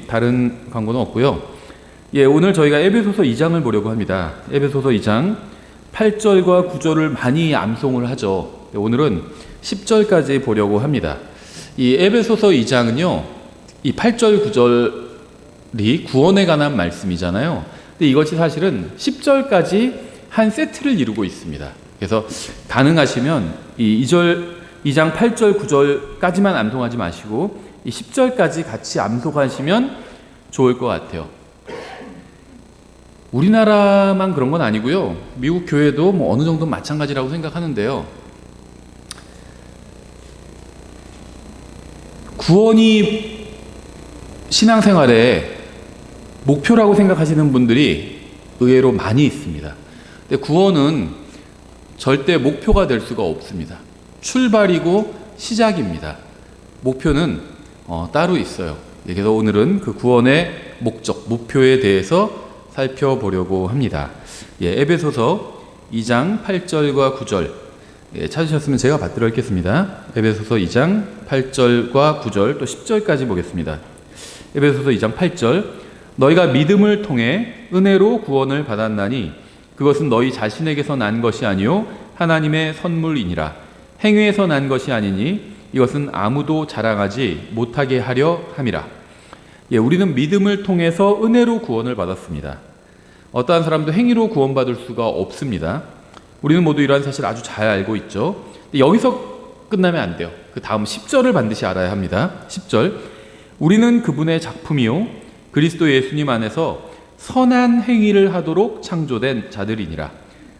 다른 광고는 없고요. 오늘 저희가 에베소서 2장을 보려고 합니다. 에베소서 2장 8절과 9절을 많이 암송을 하죠. 오늘은 10절까지 보려고 합니다. 이 에베소서 2장은요, 이 8절, 9절이 구원에 관한 말씀이잖아요. 근데 이것이 사실은 10절까지 한 세트를 이루고 있습니다. 그래서 가능하시면 이 2장 8절, 9절까지만 암송하지 마시고 이 10절까지 같이 암송하시면 좋을 것 같아요. 우리나라만 그런 건 아니고요. 미국 교회도 뭐 어느 정도 마찬가지라고 생각하는데요. 구원이 신앙생활의 목표라고 생각하시는 분들이 의외로 많이 있습니다. 근데 구원은 절대 목표가 될 수가 없습니다. 출발이고 시작입니다. 목표는 따로 있어요. 그래서 오늘은 그 구원의 목적, 목표에 대해서 살펴보려고 합니다. 에베소서 2장 8절과 9절 찾으셨으면 제가 받들어 읽겠습니다. 에베소서 2장 8절과 9절 또 10절까지 보겠습니다. 에베소서 2장 8절 너희가 믿음을 통해 은혜로 구원을 받았나니 그것은 너희 자신에게서 난 것이 아니요 하나님의 선물이니라. 행위에서 난 것이 아니니 이것은 아무도 자랑하지 못하게 하려 함이라. 우리는 믿음을 통해서 은혜로 구원을 받았습니다. 어떠한 사람도 행위로 구원받을 수가 없습니다. 우리는 모두 이러한 사실을 아주 잘 알고 있죠. 여기서 끝나면 안 돼요. 그 다음 10절을 반드시 알아야 합니다. 10절 우리는 그분의 작품이요 그리스도 예수님 안에서 선한 행위를 하도록 창조된 자들이니라.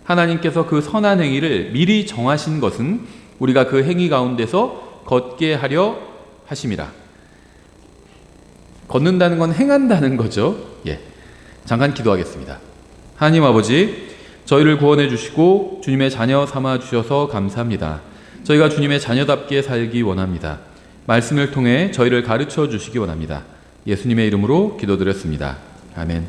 하나님께서 그 선한 행위를 미리 정하신 것은 우리가 그 행위 가운데서 걷게 하려 하심이라. 걷는다는 건 행한다는 거죠. 잠깐 기도하겠습니다. 하나님 아버지, 저희를 구원해 주시고 주님의 자녀 삼아 주셔서 감사합니다. 저희가 주님의 자녀답게 살기 원합니다. 말씀을 통해 저희를 가르쳐 주시기 원합니다. 예수님의 이름으로 기도드렸습니다. 아멘.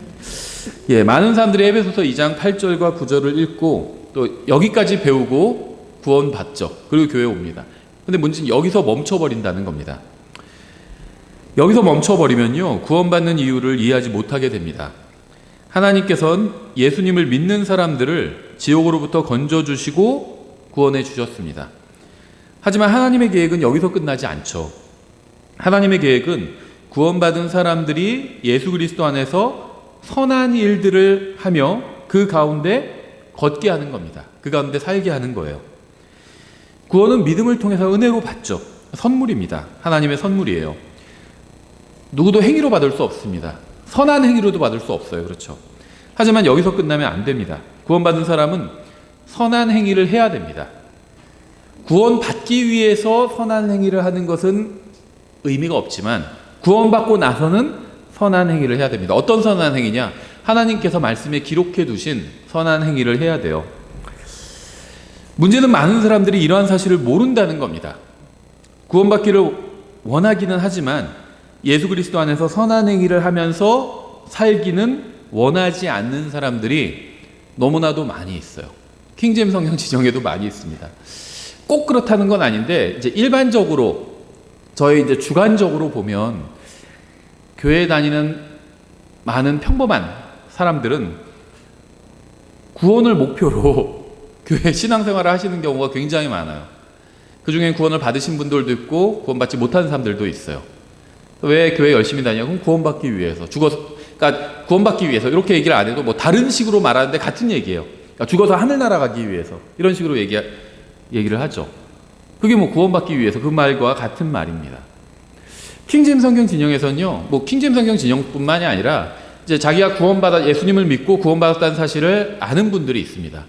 많은 사람들이 에베소서 2장 8절과 9절을 읽고 또 여기까지 배우고 구원받죠. 그리고 교회에 옵니다. 근데 문제는 여기서 멈춰버린다는 겁니다. 여기서 멈춰버리면요, 구원받는 이유를 이해하지 못하게 됩니다. 하나님께서는 예수님을 믿는 사람들을 지옥으로부터 건져주시고 구원해 주셨습니다. 하지만 하나님의 계획은 여기서 끝나지 않죠. 하나님의 계획은 구원받은 사람들이 예수 그리스도 안에서 선한 일들을 하며 그 가운데 걷게 하는 겁니다. 그 가운데 살게 하는 거예요. 구원은 믿음을 통해서 은혜로 받죠. 선물입니다. 하나님의 선물이에요. 누구도 행위로 받을 수 없습니다. 선한 행위로도 받을 수 없어요. 그렇죠? 하지만 여기서 끝나면 안 됩니다. 구원받은 사람은 선한 행위를 해야 됩니다. 구원받기 위해서 선한 행위를 하는 것은 의미가 없지만 구원받고 나서는 선한 행위를 해야 됩니다. 어떤 선한 행위냐? 하나님께서 말씀에 기록해 두신 선한 행위를 해야 돼요. 문제는 많은 사람들이 이러한 사실을 모른다는 겁니다. 구원받기를 원하기는 하지만 예수 그리스도 안에서 선한 행위를 하면서 살기는 원하지 않는 사람들이 너무나도 많이 있어요. 킹제임스 성경 지정에도 많이 있습니다. 꼭 그렇다는 건 아닌데 이제 일반적으로 저희 이제 주관적으로 보면 교회에 다니는 많은 평범한 사람들은 구원을 목표로 교회 신앙생활을 하시는 경우가 굉장히 많아요. 그 중에 구원을 받으신 분들도 있고 구원받지 못한 사람들도 있어요. 왜 교회 열심히 다니냐고? 구원받기 위해서. 그러니까 구원받기 위해서 이렇게 얘기를 안 해도 뭐 다른 식으로 말하는데 같은 얘기예요. 그러니까 죽어서 하늘나라 가기 위해서 이런 식으로 얘기를 하죠. 그게 뭐 구원받기 위해서 그 말과 같은 말입니다. 킹제임스 성경 진영에서는요, 뭐 킹제임스 성경 진영뿐만이 아니라 이제 자기가 예수님을 믿고 구원받았다는 사실을 아는 분들이 있습니다.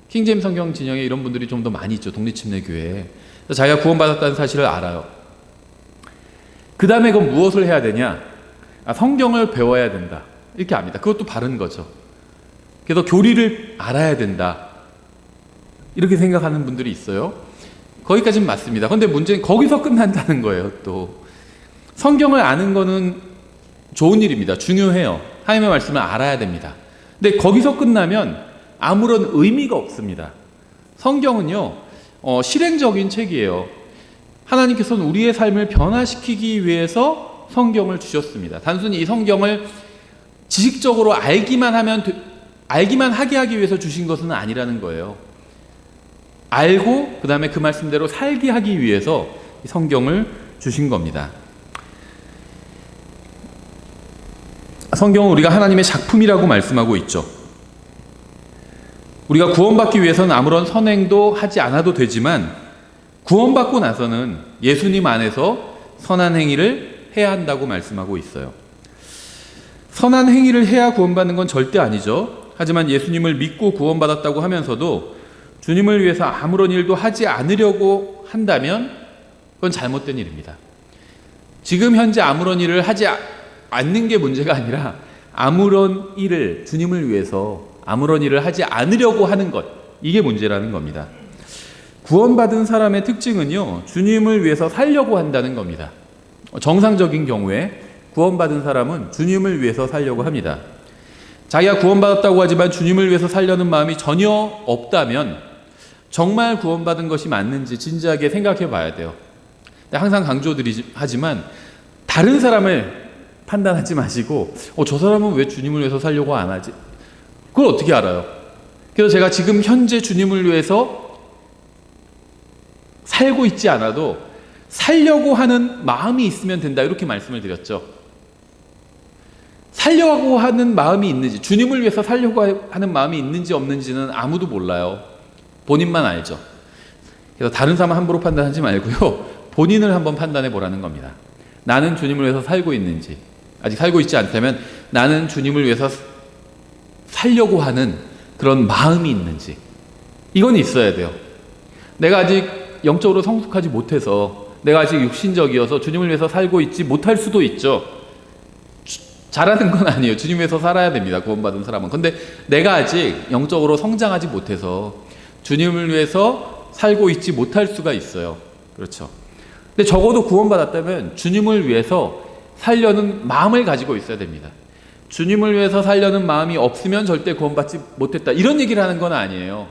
킹제임스 성경 진영에 이런 분들이 좀 더 많이 있죠. 독립침례교회에. 자기가 구원받았다는 사실을 알아요. 그 다음에 그럼 무엇을 해야 되냐? 성경을 배워야 된다. 이렇게 압니다. 그것도 바른 거죠. 그래서 교리를 알아야 된다. 이렇게 생각하는 분들이 있어요. 거기까지는 맞습니다. 그런데 문제는 거기서 끝난다는 거예요. 또 성경을 아는 거는 좋은 일입니다. 중요해요. 하나님의 말씀을 알아야 됩니다. 근데 거기서 끝나면 아무런 의미가 없습니다. 성경은요, 실행적인 책이에요. 하나님께서는 우리의 삶을 변화시키기 위해서 성경을 주셨습니다. 단순히 이 성경을 지식적으로 알기만 하게 하기 위해서 주신 것은 아니라는 거예요. 알고 그 다음에 그 말씀대로 살게 하기 위해서 이 성경을 주신 겁니다. 성경은 우리가 하나님의 작품이라고 말씀하고 있죠. 우리가 구원받기 위해서는 아무런 선행도 하지 않아도 되지만 구원받고 나서는 예수님 안에서 선한 행위를 해야 한다고 말씀하고 있어요. 선한 행위를 해야 구원받는 건 절대 아니죠. 하지만 예수님을 믿고 구원받았다고 하면서도 주님을 위해서 아무런 일도 하지 않으려고 한다면 그건 잘못된 일입니다. 지금 현재 아무런 일을 하지 않는 게 문제가 아니라 아무런 일을 주님을 위해서 아무런 일을 하지 않으려고 하는 것, 이게 문제라는 겁니다. 구원받은 사람의 특징은요, 주님을 위해서 살려고 한다는 겁니다. 정상적인 경우에 구원받은 사람은 주님을 위해서 살려고 합니다. 자기가 구원받았다고 하지만 주님을 위해서 살려는 마음이 전혀 없다면 정말 구원받은 것이 맞는지 진지하게 생각해 봐야 돼요. 항상 강조하지만 다른 사람을 판단하지 마시고 저 사람은 왜 주님을 위해서 살려고 안 하지? 그걸 어떻게 알아요? 그래서 제가 지금 현재 주님을 위해서 살고 있지 않아도 살려고 하는 마음이 있으면 된다, 이렇게 말씀을 드렸죠. 살려고 하는 마음이 있는지, 주님을 위해서 살려고 하는 마음이 있는지 없는지는 아무도 몰라요. 본인만 알죠. 그래서 다른 사람 함부로 판단하지 말고요, 본인을 한번 판단해 보라는 겁니다. 나는 주님을 위해서 살고 있는지, 아직 살고 있지 않다면 나는 주님을 위해서 살려고 하는 그런 마음이 있는지, 이건 있어야 돼요. 내가 아직 영적으로 성숙하지 못해서, 내가 아직 육신적이어서 주님을 위해서 살고 있지 못할 수도 있죠. 잘하는 건 아니에요. 주님 위해서 살아야 됩니다, 구원받은 사람은. 근데 내가 아직 영적으로 성장하지 못해서 주님을 위해서 살고 있지 못할 수가 있어요. 그렇죠. 근데 적어도 구원받았다면 주님을 위해서 살려는 마음을 가지고 있어야 됩니다. 주님을 위해서 살려는 마음이 없으면 절대 구원받지 못했다, 이런 얘기를 하는 건 아니에요.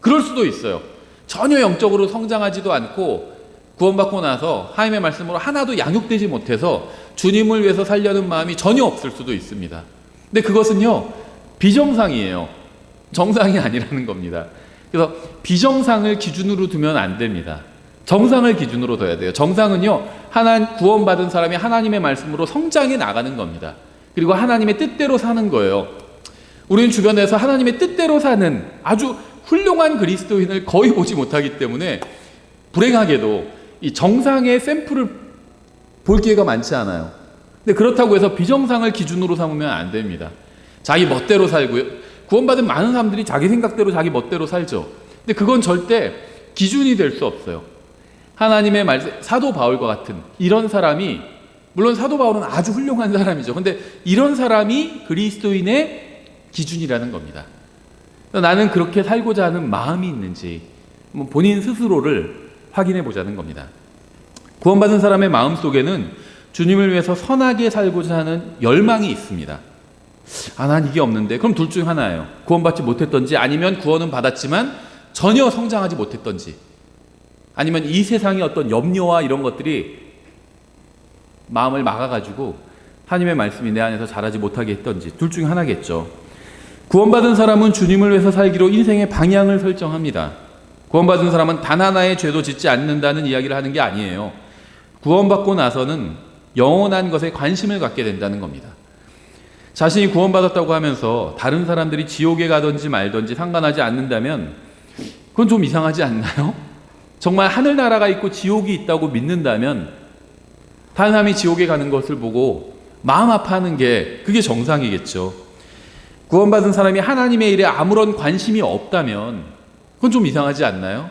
그럴 수도 있어요. 전혀 영적으로 성장하지도 않고 구원받고 나서 하나님의 말씀으로 하나도 양육되지 못해서 주님을 위해서 살려는 마음이 전혀 없을 수도 있습니다. 근데 그것은요, 비정상이에요. 정상이 아니라는 겁니다. 그래서 비정상을 기준으로 두면 안 됩니다. 정상을 기준으로 둬야 돼요. 정상은요, 구원받은 사람이 하나님의 말씀으로 성장해 나가는 겁니다. 그리고 하나님의 뜻대로 사는 거예요. 우리는 주변에서 하나님의 뜻대로 사는 아주 훌륭한 그리스도인을 거의 보지 못하기 때문에 불행하게도 이 정상의 샘플을 볼 기회가 많지 않아요. 근데 그렇다고 해서 비정상을 기준으로 삼으면 안 됩니다. 자기 멋대로 살고요. 구원받은 많은 사람들이 자기 생각대로 자기 멋대로 살죠. 근데 그건 절대 기준이 될 수 없어요. 하나님의 말씀, 사도 바울과 같은 이런 사람이, 물론 사도 바울은 아주 훌륭한 사람이죠. 근데 이런 사람이 그리스도인의 기준이라는 겁니다. 나는 그렇게 살고자 하는 마음이 있는지 본인 스스로를 확인해 보자는 겁니다. 구원받은 사람의 마음 속에는 주님을 위해서 선하게 살고자 하는 열망이 있습니다. 난 이게 없는데. 그럼 둘 중 하나예요. 구원받지 못했던지, 아니면 구원은 받았지만 전혀 성장하지 못했던지, 아니면 이 세상의 어떤 염려와 이런 것들이 마음을 막아가지고 하나님의 말씀이 내 안에서 자라지 못하게 했던지, 둘 중 하나겠죠. 구원받은 사람은 주님을 위해서 살기로 인생의 방향을 설정합니다. 구원받은 사람은 단 하나의 죄도 짓지 않는다는 이야기를 하는 게 아니에요. 구원받고 나서는 영원한 것에 관심을 갖게 된다는 겁니다. 자신이 구원받았다고 하면서 다른 사람들이 지옥에 가든지 말든지 상관하지 않는다면 그건 좀 이상하지 않나요? 정말 하늘나라가 있고 지옥이 있다고 믿는다면 다른 사람이 지옥에 가는 것을 보고 마음 아파하는 게 그게 정상이겠죠. 구원받은 사람이 하나님의 일에 아무런 관심이 없다면 그건 좀 이상하지 않나요?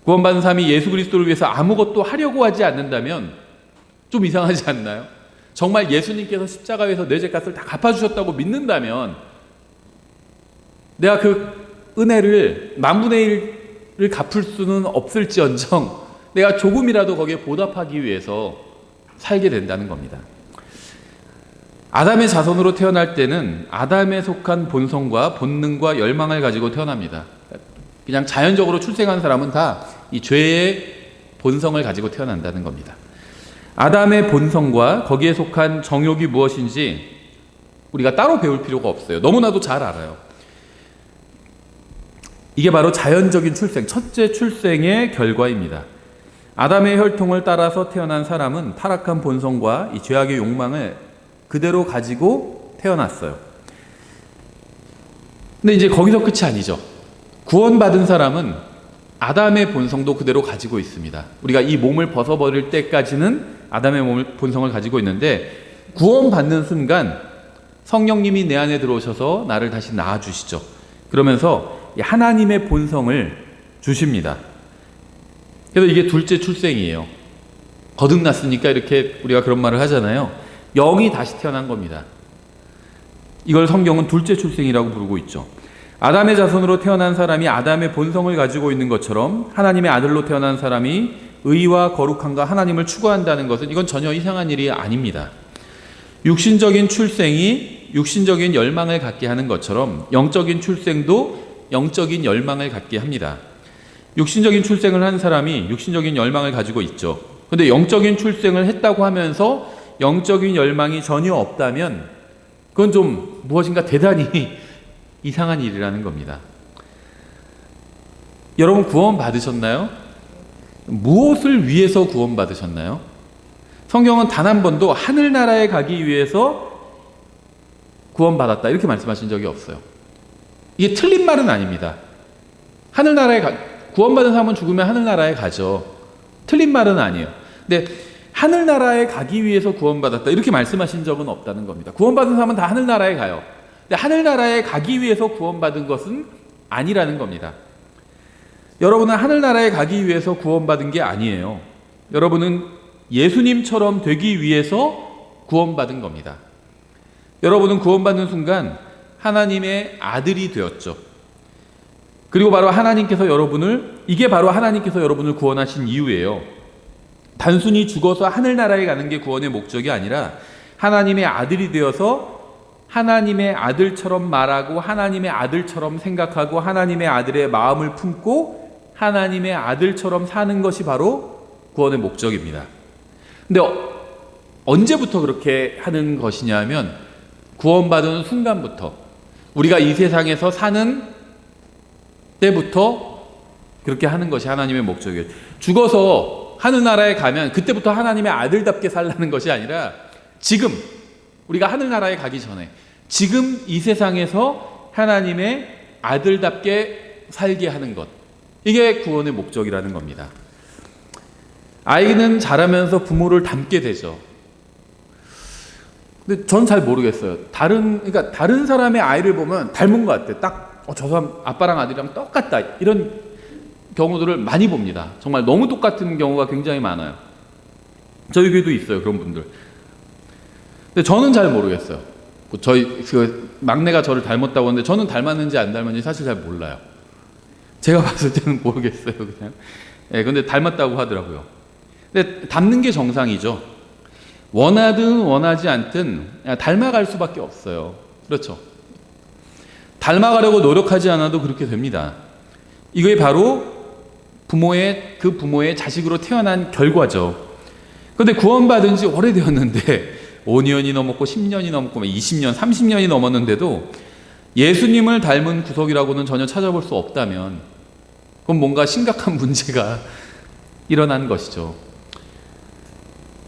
구원받은 사람이 예수 그리스도를 위해서 아무것도 하려고 하지 않는다면 좀 이상하지 않나요? 정말 예수님께서 십자가에서 내 죄값을 다 갚아주셨다고 믿는다면 내가 그 은혜를 만분의 1을 갚을 수는 없을지언정 내가 조금이라도 거기에 보답하기 위해서 살게 된다는 겁니다. 아담의 자손으로 태어날 때는 아담에 속한 본성과 본능과 열망을 가지고 태어납니다. 그냥 자연적으로 출생한 사람은 다 이 죄의 본성을 가지고 태어난다는 겁니다. 아담의 본성과 거기에 속한 정욕이 무엇인지 우리가 따로 배울 필요가 없어요. 너무나도 잘 알아요. 이게 바로 자연적인 출생, 첫째 출생의 결과입니다. 아담의 혈통을 따라서 태어난 사람은 타락한 본성과 이 죄악의 욕망을 그대로 가지고 태어났어요. 근데 이제 거기서 끝이 아니죠. 구원받은 사람은 아담의 본성도 그대로 가지고 있습니다. 우리가 이 몸을 벗어버릴 때까지는 아담의 본성을 가지고 있는데 구원받는 순간 성령님이 내 안에 들어오셔서 나를 다시 낳아주시죠. 그러면서 하나님의 본성을 주십니다. 그래서 이게 둘째 출생이에요. 거듭났으니까 이렇게 우리가 그런 말을 하잖아요. 영이 다시 태어난 겁니다. 이걸 성경은 둘째 출생이라고 부르고 있죠. 아담의 자손으로 태어난 사람이 아담의 본성을 가지고 있는 것처럼 하나님의 아들로 태어난 사람이 의와 거룩함과 하나님을 추구한다는 것은 이건 전혀 이상한 일이 아닙니다. 육신적인 출생이 육신적인 열망을 갖게 하는 것처럼 영적인 출생도 영적인 열망을 갖게 합니다. 육신적인 출생을 한 사람이 육신적인 열망을 가지고 있죠. 그런데 영적인 출생을 했다고 하면서 영적인 열망이 전혀 없다면 그건 좀 무엇인가 대단히 이상한 일이라는 겁니다. 여러분 구원 받으셨나요? 무엇을 위해서 구원 받으셨나요? 성경은 단 한 번도 하늘나라에 가기 위해서 구원 받았다 이렇게 말씀하신 적이 없어요. 이게 틀린 말은 아닙니다. 하늘나라에 구원받은 사람은 죽으면 하늘나라에 가죠. 틀린 말은 아니에요. 근데 하늘나라에 가기 위해서 구원받았다 이렇게 말씀하신 적은 없다는 겁니다. 구원받은 사람은 다 하늘나라에 가요. 근데 하늘나라에 가기 위해서 구원받은 것은 아니라는 겁니다. 여러분은 하늘나라에 가기 위해서 구원받은 게 아니에요. 여러분은 예수님처럼 되기 위해서 구원받은 겁니다. 여러분은 구원받는 순간 하나님의 아들이 되었죠. 그리고 바로 하나님께서 이게 바로 하나님께서 여러분을 구원하신 이유예요. 단순히 죽어서 하늘나라에 가는 게 구원의 목적이 아니라 하나님의 아들이 되어서 하나님의 아들처럼 말하고 하나님의 아들처럼 생각하고 하나님의 아들의 마음을 품고 하나님의 아들처럼 사는 것이 바로 구원의 목적입니다. 근데 언제부터 그렇게 하는 것이냐면 구원받은 순간부터 우리가 이 세상에서 사는 때부터 그렇게 하는 것이 하나님의 목적이에요. 죽어서 하늘나라에 가면 그때부터 하나님의 아들답게 살라는 것이 아니라 지금 우리가 하늘나라에 가기 전에 지금 이 세상에서 하나님의 아들답게 살게 하는 것, 이게 구원의 목적이라는 겁니다. 아이는 자라면서 부모를 닮게 되죠. 근데 전 잘 모르겠어요. 그러니까 다른 사람의 아이를 보면 닮은 것 같아요. 딱 저 사람 아빠랑 아들이랑 똑같다 이런 경우들을 많이 봅니다. 정말 너무 똑같은 경우가 굉장히 많아요. 저희 교회도 있어요, 그런 분들. 근데 저는 잘 모르겠어요. 저희 막내가 저를 닮았다고 하는데 저는 닮았는지 안 닮았는지 사실 잘 몰라요. 제가 봤을 때는 모르겠어요, 그냥. 예, 근데 닮았다고 하더라고요. 근데 닮는 게 정상이죠. 원하든 원하지 않든 닮아갈 수밖에 없어요. 그렇죠. 닮아가려고 노력하지 않아도 그렇게 됩니다. 이게 바로 그 부모의 자식으로 태어난 결과죠. 그런데 구원받은 지 오래되었는데 5년이 넘었고 10년이 넘고 20년, 30년이 넘었는데도 예수님을 닮은 구석이라고는 전혀 찾아볼 수 없다면 그건 뭔가 심각한 문제가 일어난 것이죠.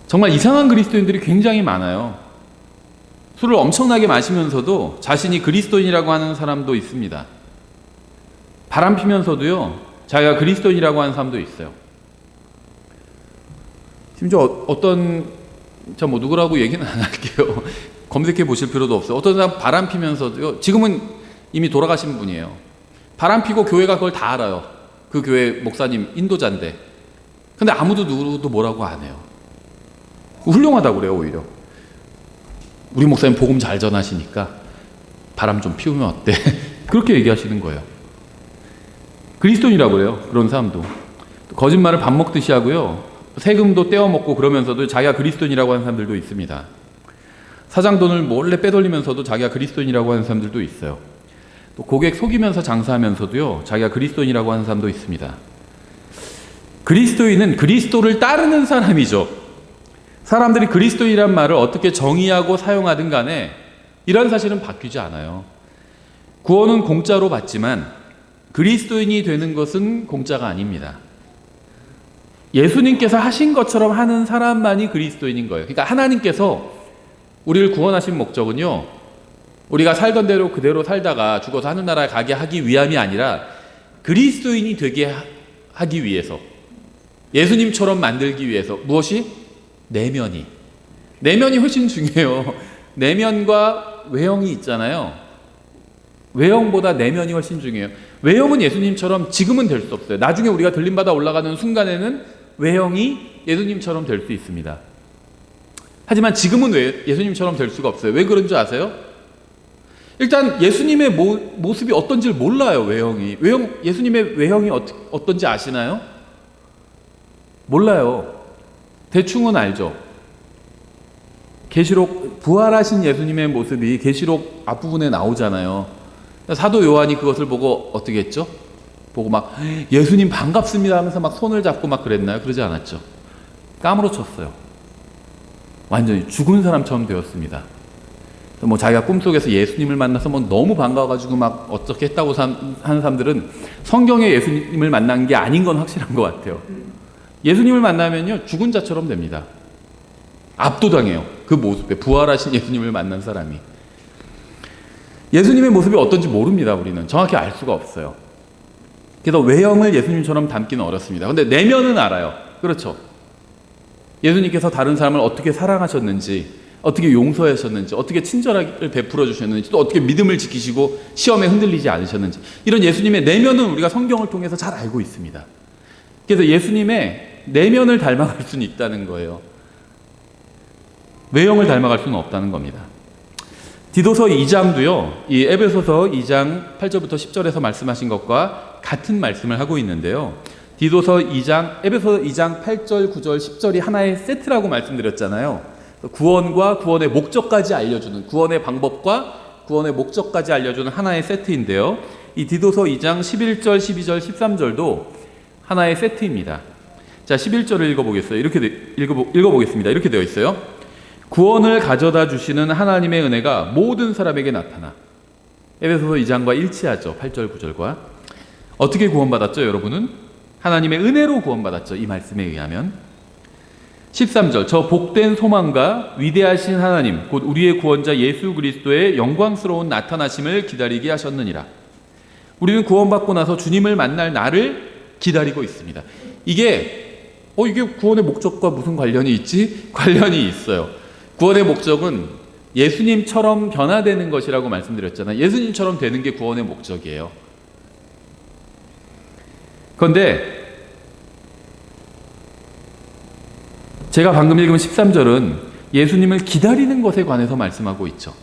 정말 이상한 그리스도인들이 굉장히 많아요. 술을 엄청나게 마시면서도 자신이 그리스도인이라고 하는 사람도 있습니다. 바람 피면서도요, 자기가 그리스도인이라고 하는 사람도 있어요. 심지어 저 누구라고 얘기는 안 할게요. 검색해 보실 필요도 없어요. 어떤 사람 바람 피면서도요, 지금은 이미 돌아가신 분이에요. 바람 피고 교회가 그걸 다 알아요. 그 교회 목사님 인도자인데. 근데 아무도 누구도 뭐라고 안 해요. 훌륭하다고 그래요, 오히려. 우리 목사님 복음 잘 전하시니까 바람 좀 피우면 어때? 그렇게 얘기하시는 거예요. 그리스도인이라고 그래요, 그런 사람도. 거짓말을 밥 먹듯이 하고요, 세금도 떼어 먹고 그러면서도 자기가 그리스도인이라고 하는 사람들도 있습니다. 사장 돈을 몰래 빼돌리면서도 자기가 그리스도인이라고 하는 사람들도 있어요. 또 고객 속이면서 장사하면서도요, 자기가 그리스도인이라고 하는 사람도 있습니다. 그리스도인은 그리스도를 따르는 사람이죠. 사람들이 그리스도인이란 말을 어떻게 정의하고 사용하든 간에 이런 사실은 바뀌지 않아요. 구원은 공짜로 받지만 그리스도인이 되는 것은 공짜가 아닙니다. 예수님께서 하신 것처럼 하는 사람만이 그리스도인인 거예요. 그러니까 하나님께서 우리를 구원하신 목적은요, 우리가 살던 대로 그대로 살다가 죽어서 하늘나라에 가게 하기 위함이 아니라 그리스도인이 되게 하기 위해서, 예수님처럼 만들기 위해서. 무엇이? 내면이 훨씬 중요해요. 내면과 외형이 있잖아요. 외형보다 내면이 훨씬 중요해요. 외형은 예수님처럼 지금은 될 수 없어요. 나중에 우리가 들림받아 올라가는 순간에는 외형이 예수님처럼 될 수 있습니다. 하지만 지금은 왜 예수님처럼 될 수가 없어요? 왜 그런 줄 아세요? 일단 예수님의 모습이 어떤지를 몰라요. 예수님의 외형이 어떤지 아시나요? 몰라요. 대충은 알죠. 계시록, 부활하신 예수님의 모습이 계시록 앞부분에 나오잖아요. 사도 요한이 그것을 보고 어떻게 했죠? 보고 막 예수님 반갑습니다 하면서 막 손을 잡고 막 그랬나요? 그러지 않았죠. 까무러쳤어요. 완전히 죽은 사람처럼 되었습니다. 뭐 자기가 꿈속에서 예수님을 만나서 뭐 너무 반가워가지고 막 어떻게 했다고 하는 사람들은 성경에 예수님을 만난 게 아닌 건 확실한 것 같아요. 예수님을 만나면요, 죽은 자처럼 됩니다. 압도당해요. 그 모습에, 부활하신 예수님을 만난 사람이. 예수님의 모습이 어떤지 모릅니다. 우리는 정확히 알 수가 없어요. 그래서 외형을 예수님처럼 담기는 어렵습니다. 근데 내면은 알아요. 그렇죠? 예수님께서 다른 사람을 어떻게 사랑하셨는지, 어떻게 용서하셨는지, 어떻게 친절하게 베풀어 주셨는지, 또 어떻게 믿음을 지키시고 시험에 흔들리지 않으셨는지, 이런 예수님의 내면은 우리가 성경을 통해서 잘 알고 있습니다. 그래서 예수님의 내면을 닮아갈 수는 있다는 거예요. 외형을 닮아갈 수는 없다는 겁니다. 디도서 2장도요, 이 에베소서 2장 8절부터 10절에서 말씀하신 것과 같은 말씀을 하고 있는데요. 디도서 2장, 에베소서 2장 8절, 9절, 10절이 하나의 세트라고 말씀드렸잖아요. 구원과 구원의 목적까지 알려주는, 구원의 방법과 구원의 목적까지 알려주는 하나의 세트인데요. 이 디도서 2장 11절, 12절, 13절도 하나의 세트입니다. 자, 11절을 읽어보겠습니다. 이렇게 되어 있어요. 구원을 가져다 주시는 하나님의 은혜가 모든 사람에게 나타나. 에베소서 2장과 일치하죠. 8절, 9절과. 어떻게 구원받았죠, 여러분은? 하나님의 은혜로 구원받았죠. 이 말씀에 의하면. 13절, 저 복된 소망과 위대하신 하나님, 곧 우리의 구원자 예수 그리스도의 영광스러운 나타나심을 기다리게 하셨느니라. 우리는 구원받고 나서 주님을 만날 날을 기다리고 있습니다. 이게 구원의 목적과 무슨 관련이 있지? 관련이 있어요. 구원의 목적은 예수님처럼 변화되는 것이라고 말씀드렸잖아요. 예수님처럼 되는 게 구원의 목적이에요. 그런데 제가 방금 읽은 13절은 예수님을 기다리는 것에 관해서 말씀하고 있죠.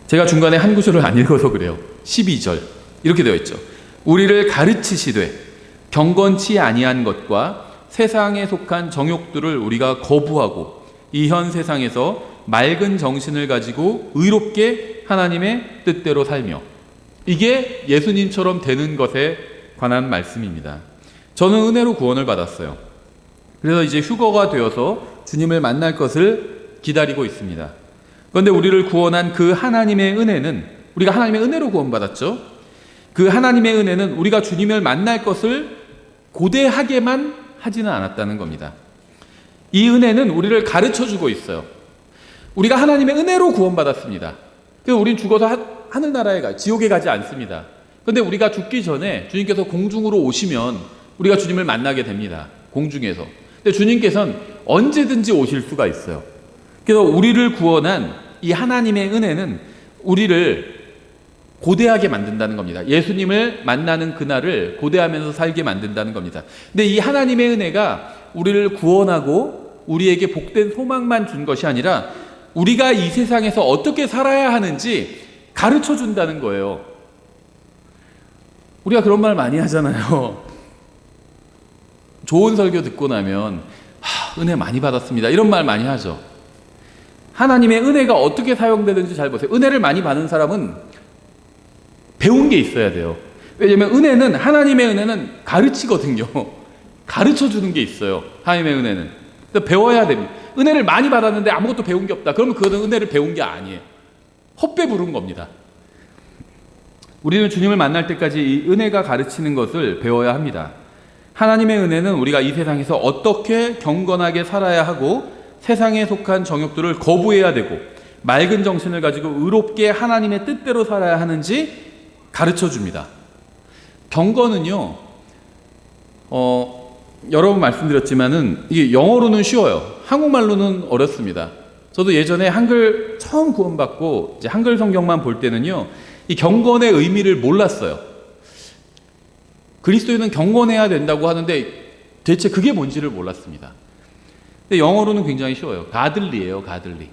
제가 중간에 한 구절을 안 읽어서 그래요. 12절 이렇게 되어 있죠. 우리를 가르치시되 경건치 아니한 것과 세상에 속한 정욕들을 우리가 거부하고 이 현 세상에서 맑은 정신을 가지고 의롭게 하나님의 뜻대로 살며. 이게 예수님처럼 되는 것에 관한 말씀입니다. 저는 은혜로 구원을 받았어요. 그래서 이제 휴거가 되어서 주님을 만날 것을 기다리고 있습니다. 그런데 우리를 구원한 그 하나님의 은혜는, 우리가 하나님의 은혜로 구원받았죠. 그 하나님의 은혜는 우리가 주님을 만날 것을 고대하게만 하지는 않았다는 겁니다. 이 은혜는 우리를 가르쳐주고 있어요. 우리가 하나님의 은혜로 구원받았습니다. 그래서 우린 죽어서 하늘나라에 지옥에 가지 않습니다. 그런데 우리가 죽기 전에 주님께서 공중으로 오시면 우리가 주님을 만나게 됩니다. 공중에서. 근데 주님께서는 언제든지 오실 수가 있어요. 그래서 우리를 구원한 이 하나님의 은혜는 우리를 고대하게 만든다는 겁니다. 예수님을 만나는 그날을 고대하면서 살게 만든다는 겁니다. 근데 이 하나님의 은혜가 우리를 구원하고 우리에게 복된 소망만 준 것이 아니라 우리가 이 세상에서 어떻게 살아야 하는지 가르쳐 준다는 거예요. 우리가 그런 말 많이 하잖아요. 좋은 설교 듣고 나면 은혜 많이 받았습니다, 이런 말 많이 하죠. 하나님의 은혜가 어떻게 사용되는지 잘 보세요. 은혜를 많이 받는 사람은 배운 게 있어야 돼요. 왜냐하면 하나님의 은혜는 가르치거든요. 가르쳐 주는 게 있어요. 하나님의 은혜는 그러니까 배워야 됩니다. 은혜를 많이 받았는데 아무것도 배운 게 없다. 그러면 그거는 은혜를 배운 게 아니에요. 헛배 부른 겁니다. 우리는 주님을 만날 때까지 이 은혜가 가르치는 것을 배워야 합니다. 하나님의 은혜는 우리가 이 세상에서 어떻게 경건하게 살아야 하고 세상에 속한 정욕들을 거부해야 되고 맑은 정신을 가지고 의롭게 하나님의 뜻대로 살아야 하는지 가르쳐 줍니다. 경건은요, 여러 번 말씀드렸지만은 이게 영어로는 쉬워요. 한국말로는 어렵습니다. 저도 예전에 한글 처음 구원받고 이제 한글 성경만 볼 때는요, 이 경건의 의미를 몰랐어요. 그리스도인은 경건해야 된다고 하는데 대체 그게 뭔지를 몰랐습니다. 근데 영어로는 굉장히 쉬워요. 가들리예요, 가들리.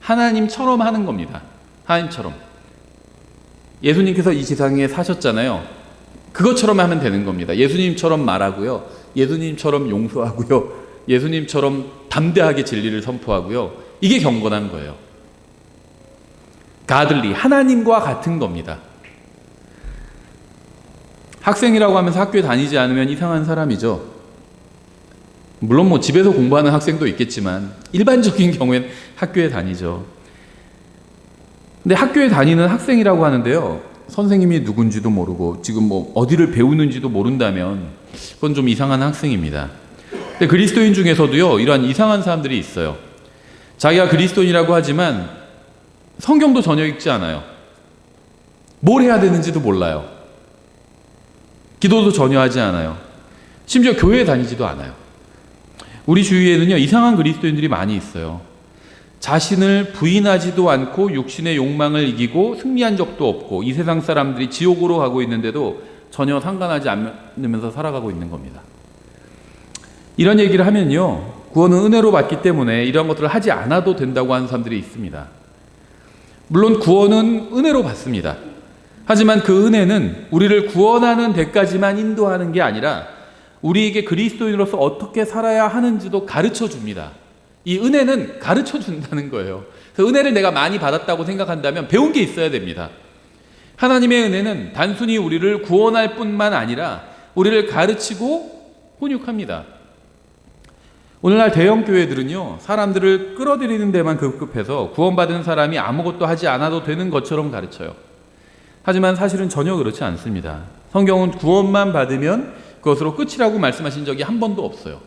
하나님처럼 하는 겁니다. 하나님처럼. 예수님께서 이 세상에 사셨잖아요. 그것처럼 하면 되는 겁니다. 예수님처럼 말하고요. 예수님처럼 용서하고요. 예수님처럼 담대하게 진리를 선포하고요. 이게 경건한 거예요. 가들리, 하나님과 같은 겁니다. 학생이라고 하면서 학교에 다니지 않으면 이상한 사람이죠. 물론 뭐 집에서 공부하는 학생도 있겠지만 일반적인 경우엔 학교에 다니죠. 근데 학교에 다니는 학생이라고 하는데요, 선생님이 누군지도 모르고 지금 뭐 어디를 배우는지도 모른다면 그건 좀 이상한 학생입니다. 근데 그리스도인 중에서도요, 이러한 이상한 사람들이 있어요. 자기가 그리스도인이라고 하지만 성경도 전혀 읽지 않아요. 뭘 해야 되는지도 몰라요. 기도도 전혀 하지 않아요. 심지어 교회에 다니지도 않아요. 우리 주위에는요, 이상한 그리스도인들이 많이 있어요. 자신을 부인하지도 않고 육신의 욕망을 이기고 승리한 적도 없고 이 세상 사람들이 지옥으로 가고 있는데도 전혀 상관하지 않으면서 살아가고 있는 겁니다. 이런 얘기를 하면요, 구원은 은혜로 받기 때문에 이런 것들을 하지 않아도 된다고 하는 사람들이 있습니다. 물론 구원은 은혜로 받습니다. 하지만 그 은혜는 우리를 구원하는 데까지만 인도하는 게 아니라 우리에게 그리스도인으로서 어떻게 살아야 하는지도 가르쳐 줍니다. 이 은혜는 가르쳐 준다는 거예요. 그 은혜를 내가 많이 받았다고 생각한다면 배운 게 있어야 됩니다. 하나님의 은혜는 단순히 우리를 구원할 뿐만 아니라 우리를 가르치고 훈육합니다. 오늘날 대형 교회들은요, 사람들을 끌어들이는 데만 급급해서 구원받은 사람이 아무것도 하지 않아도 되는 것처럼 가르쳐요. 하지만 사실은 전혀 그렇지 않습니다. 성경은 구원만 받으면 그것으로 끝이라고 말씀하신 적이 한 번도 없어요.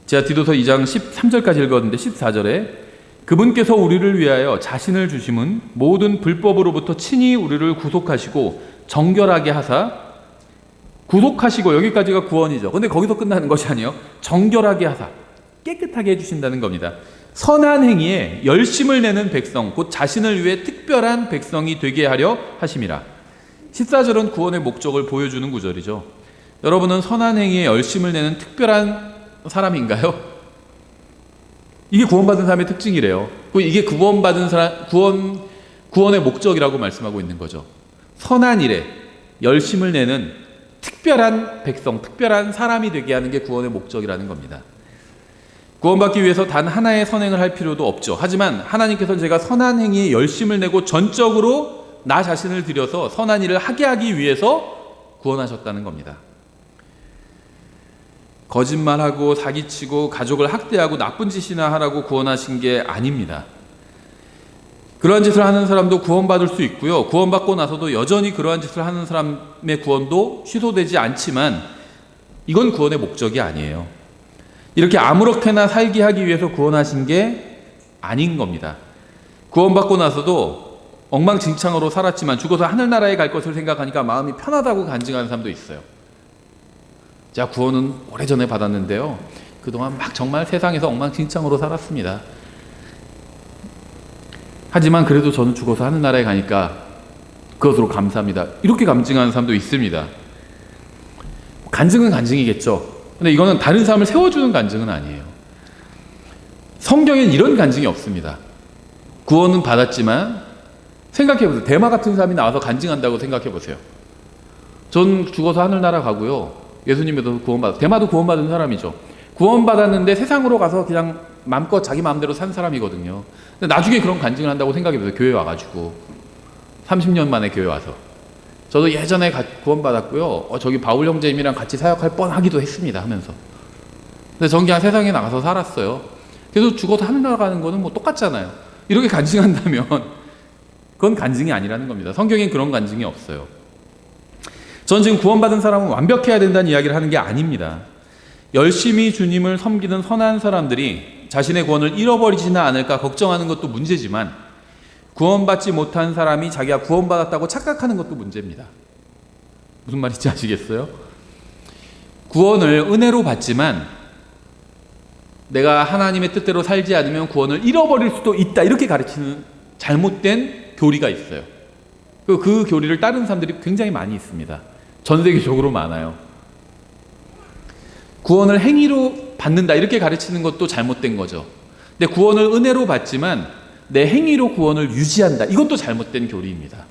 제가 디도서 2장 13절까지 읽었는데 14절에 그분께서 우리를 위하여 자신을 주심은 모든 불법으로부터 친히 우리를 구속하시고 정결하게 하사, 구속하시고 여기까지가 구원이죠. 근데 거기서 끝나는 것이 아니에요. 정결하게 하사, 깨끗하게 해주신다는 겁니다. 선한 행위에 열심을 내는 백성, 곧 자신을 위해 특별한 백성이 되게 하려 하심이라. 14절은 구원의 목적을 보여주는 구절이죠. 여러분은 선한 행위에 열심을 내는 특별한 사람인가요? 이게 구원받은 사람의 특징이래요. 이게 구원받은 사람, 구원의 목적이라고 말씀하고 있는 거죠. 선한 일에 열심을 내는 특별한 백성, 특별한 사람이 되게 하는 게 구원의 목적이라는 겁니다. 구원받기 위해서 단 하나의 선행을 할 필요도 없죠. 하지만 하나님께서는 제가 선한 행위에 열심을 내고 전적으로 나 자신을 들여서 선한 일을 하게 하기 위해서 구원하셨다는 겁니다. 거짓말하고 사기치고 가족을 학대하고 나쁜 짓이나 하라고 구원하신 게 아닙니다. 그러한 짓을 하는 사람도 구원받을 수 있고요. 구원받고 나서도 여전히 그러한 짓을 하는 사람의 구원도 취소되지 않지만 이건 구원의 목적이 아니에요. 이렇게 아무렇게나 살게 하기 위해서 구원하신 게 아닌 겁니다. 구원받고 나서도 엉망진창으로 살았지만 죽어서 하늘나라에 갈 것을 생각하니까 마음이 편하다고 간증하는 사람도 있어요. 제가 구원은 오래전에 받았는데요, 그동안 막 정말 세상에서 엉망진창으로 살았습니다. 하지만 그래도 저는 죽어서 하늘나라에 가니까 그것으로 감사합니다. 이렇게 간증하는 사람도 있습니다. 간증은 간증이겠죠. 근데 이거는 다른 사람을 세워주는 간증은 아니에요. 성경엔 이런 간증이 없습니다. 구원은 받았지만 생각해보세요. 대마 같은 사람이 나와서 간증한다고 생각해보세요. 전 죽어서 하늘나라 가고요, 예수님에도 구원받았어요. 대마도 구원받은 사람이죠. 구원받았는데 세상으로 가서 그냥 마음껏 자기 마음대로 산 사람이거든요. 근데 나중에 그런 간증을 한다고 생각해보세요. 교회 와가지고 30년 만에 교회 와서. 저도 예전에 구원받았고요, 저기 바울 형제님이랑 같이 사역할 뻔하기도 했습니다 하면서. 근데 전 그냥 세상에 나가서 살았어요. 그래서 죽어도 하늘 나가는 거는 뭐 똑같잖아요. 이렇게 간증한다면 그건 간증이 아니라는 겁니다. 성경엔 그런 간증이 없어요. 전 지금 구원받은 사람은 완벽해야 된다는 이야기를 하는 게 아닙니다. 열심히 주님을 섬기는 선한 사람들이 자신의 구원을 잃어버리지는 않을까 걱정하는 것도 문제지만, 구원받지 못한 사람이 자기가 구원받았다고 착각하는 것도 문제입니다. 무슨 말인지 아시겠어요? 구원을 은혜로 받지만 내가 하나님의 뜻대로 살지 않으면 구원을 잃어버릴 수도 있다, 이렇게 가르치는 잘못된 교리가 있어요. 그 교리를 따르는 사람들이 굉장히 많이 있습니다. 전 세계적으로 많아요. 구원을 행위로 받는다, 이렇게 가르치는 것도 잘못된 거죠. 근데 구원을 은혜로 받지만 내 행위로 구원을 유지한다, 이것도 잘못된 교리입니다.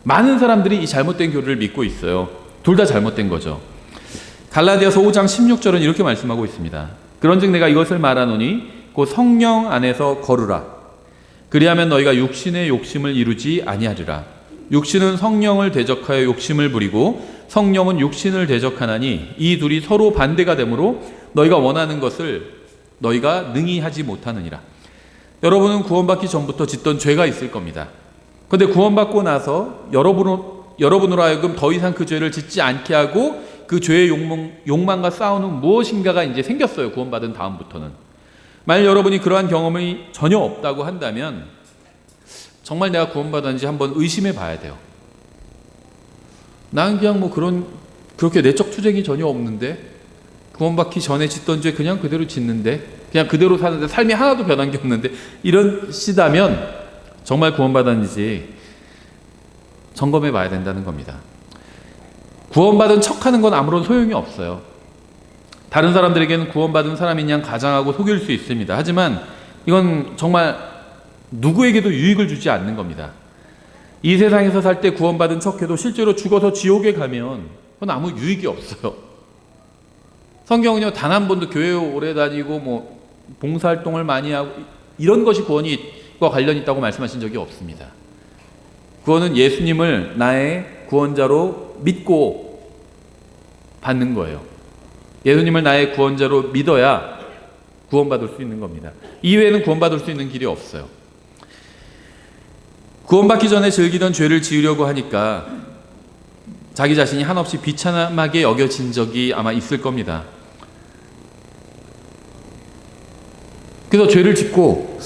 많은 사람들이 이 잘못된 교리를 믿고 있어요. 둘 다 잘못된 거죠. 갈라디아서 5장 16절은 이렇게 말씀하고 있습니다. 그런즉 내가 이것을 말하노니 곧 성령 안에서 걸으라. 그리하면 너희가 육신의 욕심을 이루지 아니하리라. 육신은 성령을 대적하여 욕심을 부리고 성령은 육신을 대적하나니 이 둘이 서로 반대가 되므로 너희가 원하는 것을 너희가 능히 하지 못하느니라. 여러분은 구원받기 전부터 짓던 죄가 있을 겁니다. 그런데 구원받고 나서 여러분으로 하여금 더 이상 그 죄를 짓지 않게 하고 그 죄의 욕망과 싸우는 무엇인가가 이제 생겼어요. 구원받은 다음부터는. 만약 여러분이 그러한 경험이 전혀 없다고 한다면 정말 내가 구원받았는지 한번 의심해 봐야 돼요. 나는 그냥 그렇게 내적 투쟁이 전혀 없는데, 구원받기 전에 짓던 죄 그냥 그대로 짓는데, 그냥 그대로 사는데 삶이 하나도 변한 게 없는데, 이러시다면 정말 구원받았는지 점검해 봐야 된다는 겁니다. 구원받은 척하는 건 아무런 소용이 없어요. 다른 사람들에게는 구원받은 사람인 양 가장하고 속일 수 있습니다. 하지만 이건 정말 누구에게도 유익을 주지 않는 겁니다. 이 세상에서 살 때 구원받은 척해도 실제로 죽어서 지옥에 가면 그건 아무 유익이 없어요. 성경은요, 단 한 번도 교회 오래 다니고 봉사활동을 많이 하고 이런 것이 구원과 관련이 있다고 말씀하신 적이 없습니다. 구원은 예수님을 나의 구원자로 믿고 받는 거예요. 예수님을 나의 구원자로 믿어야 구원받을 수 있는 겁니다. 이외에는 구원받을 수 있는 길이 없어요. 구원받기 전에 즐기던 죄를 지으려고 하니까 자기 자신이 한없이 비참하게 여겨진 적이 아마 있을 겁니다. 그래서 죄를 짓고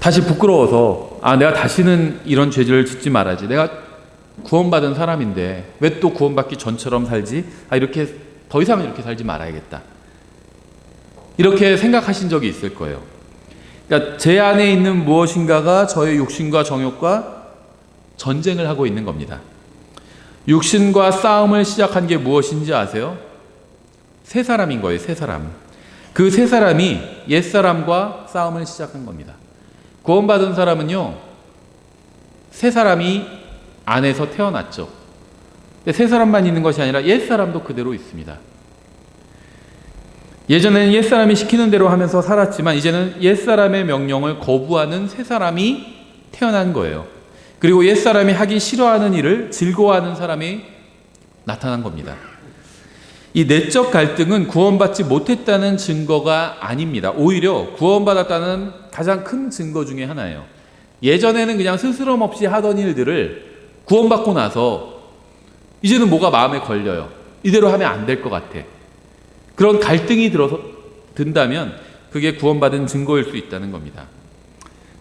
다시 부끄러워서 내가 다시는 이런 죄를 짓지 말아야지. 내가 구원받은 사람인데 왜 또 구원받기 전처럼 살지? 이렇게 더 이상은 이렇게 살지 말아야겠다. 이렇게 생각하신 적이 있을 거예요. 그러니까 제 안에 있는 무엇인가가 저의 육신과 정욕과 전쟁을 하고 있는 겁니다. 육신과 싸움을 시작한 게 무엇인지 아세요? 세 사람인 거예요. 세 사람. 그 세 사람이 옛사람과 싸움을 시작한 겁니다. 구원받은 사람은요, 세 사람이 안에서 태어났죠. 근데 세 사람만 있는 것이 아니라 옛사람도 그대로 있습니다. 예전에는 옛사람이 시키는 대로 하면서 살았지만 이제는 옛사람의 명령을 거부하는 새 사람이 태어난 거예요. 그리고 옛사람이 하기 싫어하는 일을 즐거워하는 사람이 나타난 겁니다. 이 내적 갈등은 구원받지 못했다는 증거가 아닙니다. 오히려 구원받았다는 가장 큰 증거 중에 하나예요. 예전에는 그냥 스스럼 없이 하던 일들을 구원받고 나서 이제는 뭐가 마음에 걸려요. 이대로 하면 안 될 것 같아. 그런 갈등이 든다면 그게 구원받은 증거일 수 있다는 겁니다.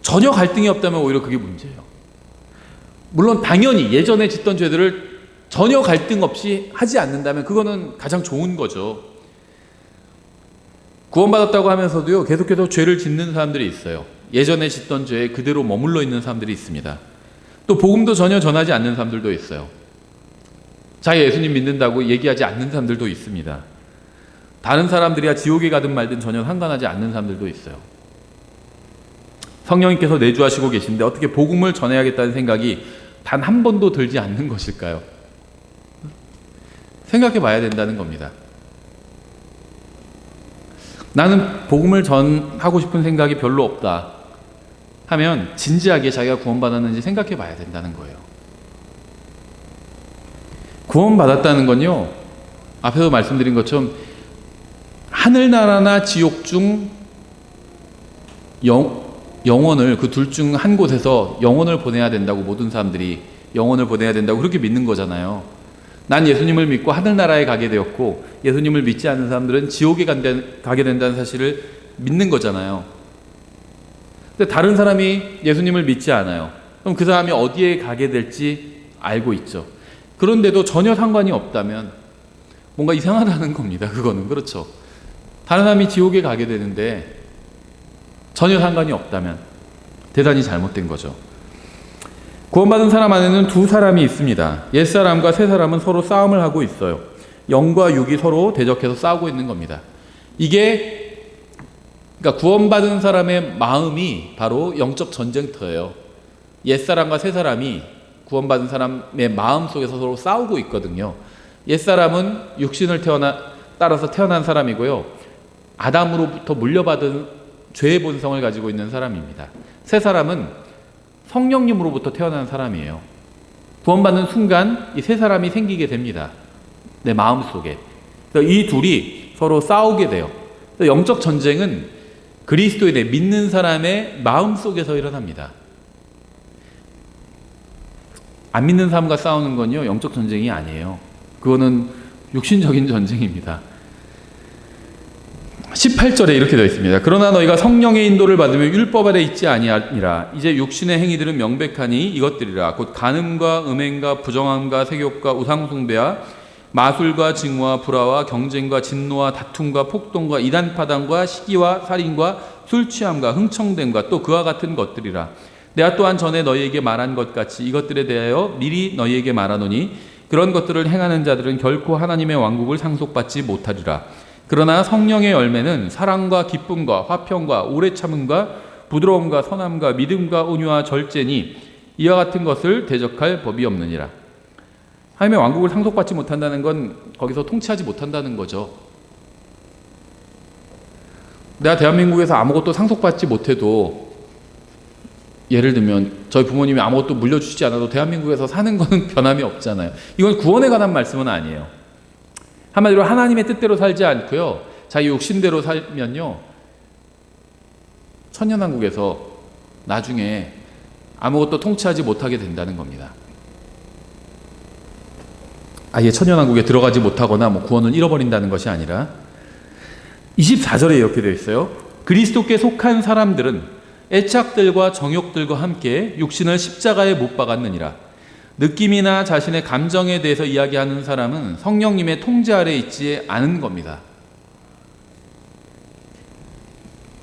전혀 갈등이 없다면 오히려 그게 문제예요. 물론 당연히 예전에 짓던 죄들을 전혀 갈등 없이 하지 않는다면 그거는 가장 좋은 거죠. 구원받았다고 하면서도요, 계속해서 죄를 짓는 사람들이 있어요. 예전에 짓던 죄에 그대로 머물러 있는 사람들이 있습니다. 또 복음도 전혀 전하지 않는 사람들도 있어요. 자기 예수님 믿는다고 얘기하지 않는 사람들도 있습니다. 다른 사람들이야 지옥에 가든 말든 전혀 상관하지 않는 사람들도 있어요. 성령님께서 내주하시고 계신데 어떻게 복음을 전해야겠다는 생각이 단 한 번도 들지 않는 것일까요? 생각해 봐야 된다는 겁니다. 나는 복음을 전하고 싶은 생각이 별로 없다 하면 진지하게 자기가 구원받았는지 생각해 봐야 된다는 거예요. 구원받았다는 건요, 앞에서 말씀드린 것처럼 하늘나라나 지옥 중 영혼을 그 둘 중 한 곳에서 영혼을 보내야 된다고, 모든 사람들이 영혼을 보내야 된다고 그렇게 믿는 거잖아요. 난 예수님을 믿고 하늘나라에 가게 되었고 예수님을 믿지 않는 사람들은 지옥에 가게 된다는 사실을 믿는 거잖아요. 근데 다른 사람이 예수님을 믿지 않아요. 그럼 그 사람이 어디에 가게 될지 알고 있죠. 그런데도 전혀 상관이 없다면 뭔가 이상하다는 겁니다. 그거는. 그렇죠. 다른 사람이 지옥에 가게 되는데 전혀 상관이 없다면 대단히 잘못된 거죠. 구원받은 사람 안에는 두 사람이 있습니다. 옛사람과 새사람은 서로 싸움을 하고 있어요. 영과 육이 서로 대적해서 싸우고 있는 겁니다. 이게 그러니까 구원받은 사람의 마음이 바로 영적 전쟁터예요. 옛사람과 새사람이 구원받은 사람의 마음 속에서 서로 싸우고 있거든요. 옛사람은 육신을 따라서 태어난 사람이고요. 아담으로부터 물려받은 죄의 본성을 가지고 있는 사람입니다. 새사람은 성령님으로부터 태어난 사람이에요. 구원받는 순간 이 새 사람이 생기게 됩니다. 내 마음속에. 이 둘이 서로 싸우게 돼요. 영적 전쟁은 그리스도인의 믿는 사람의 마음속에서 일어납니다. 안 믿는 사람과 싸우는 건요, 영적 전쟁이 아니에요. 그거는 육신적인 전쟁입니다. 18절에 이렇게 되어 있습니다. 그러나 너희가 성령의 인도를 받으면 율법 아래 있지 아니하니라. 이제 육신의 행위들은 명백하니 이것들이라. 곧 간음과 음행과 부정함과 세욕과 우상숭배와 마술과 증오와 불화와 경쟁과 진노와 다툼과 폭동과 이단파당과 시기와 살인과 술취함과 흥청됨과 또 그와 같은 것들이라. 내가 또한 전에 너희에게 말한 것 같이 이것들에 대하여 미리 너희에게 말하노니 그런 것들을 행하는 자들은 결코 하나님의 왕국을 상속받지 못하리라. 그러나 성령의 열매는 사랑과 기쁨과 화평과 오래 참음과 부드러움과 선함과 믿음과 온유와 절제니 이와 같은 것을 대적할 법이 없느니라. 하나님의 왕국을 상속받지 못한다는 건 거기서 통치하지 못한다는 거죠. 내가 대한민국에서 아무것도 상속받지 못해도, 예를 들면 저희 부모님이 아무것도 물려주시지 않아도 대한민국에서 사는 거는 변함이 없잖아요. 이건 구원에 관한 말씀은 아니에요. 한마디로 하나님의 뜻대로 살지 않고요, 자기 욕심대로 살면요, 천년왕국에서 나중에 아무것도 통치하지 못하게 된다는 겁니다. 아예 천년왕국에 들어가지 못하거나 구원을 잃어버린다는 것이 아니라, 24절에 이렇게 되어 있어요. 그리스도께 속한 사람들은 애착들과 정욕들과 함께 육신을 십자가에 못 박았느니라. 느낌이나 자신의 감정에 대해서 이야기하는 사람은 성령님의 통제 아래 있지 않은 겁니다.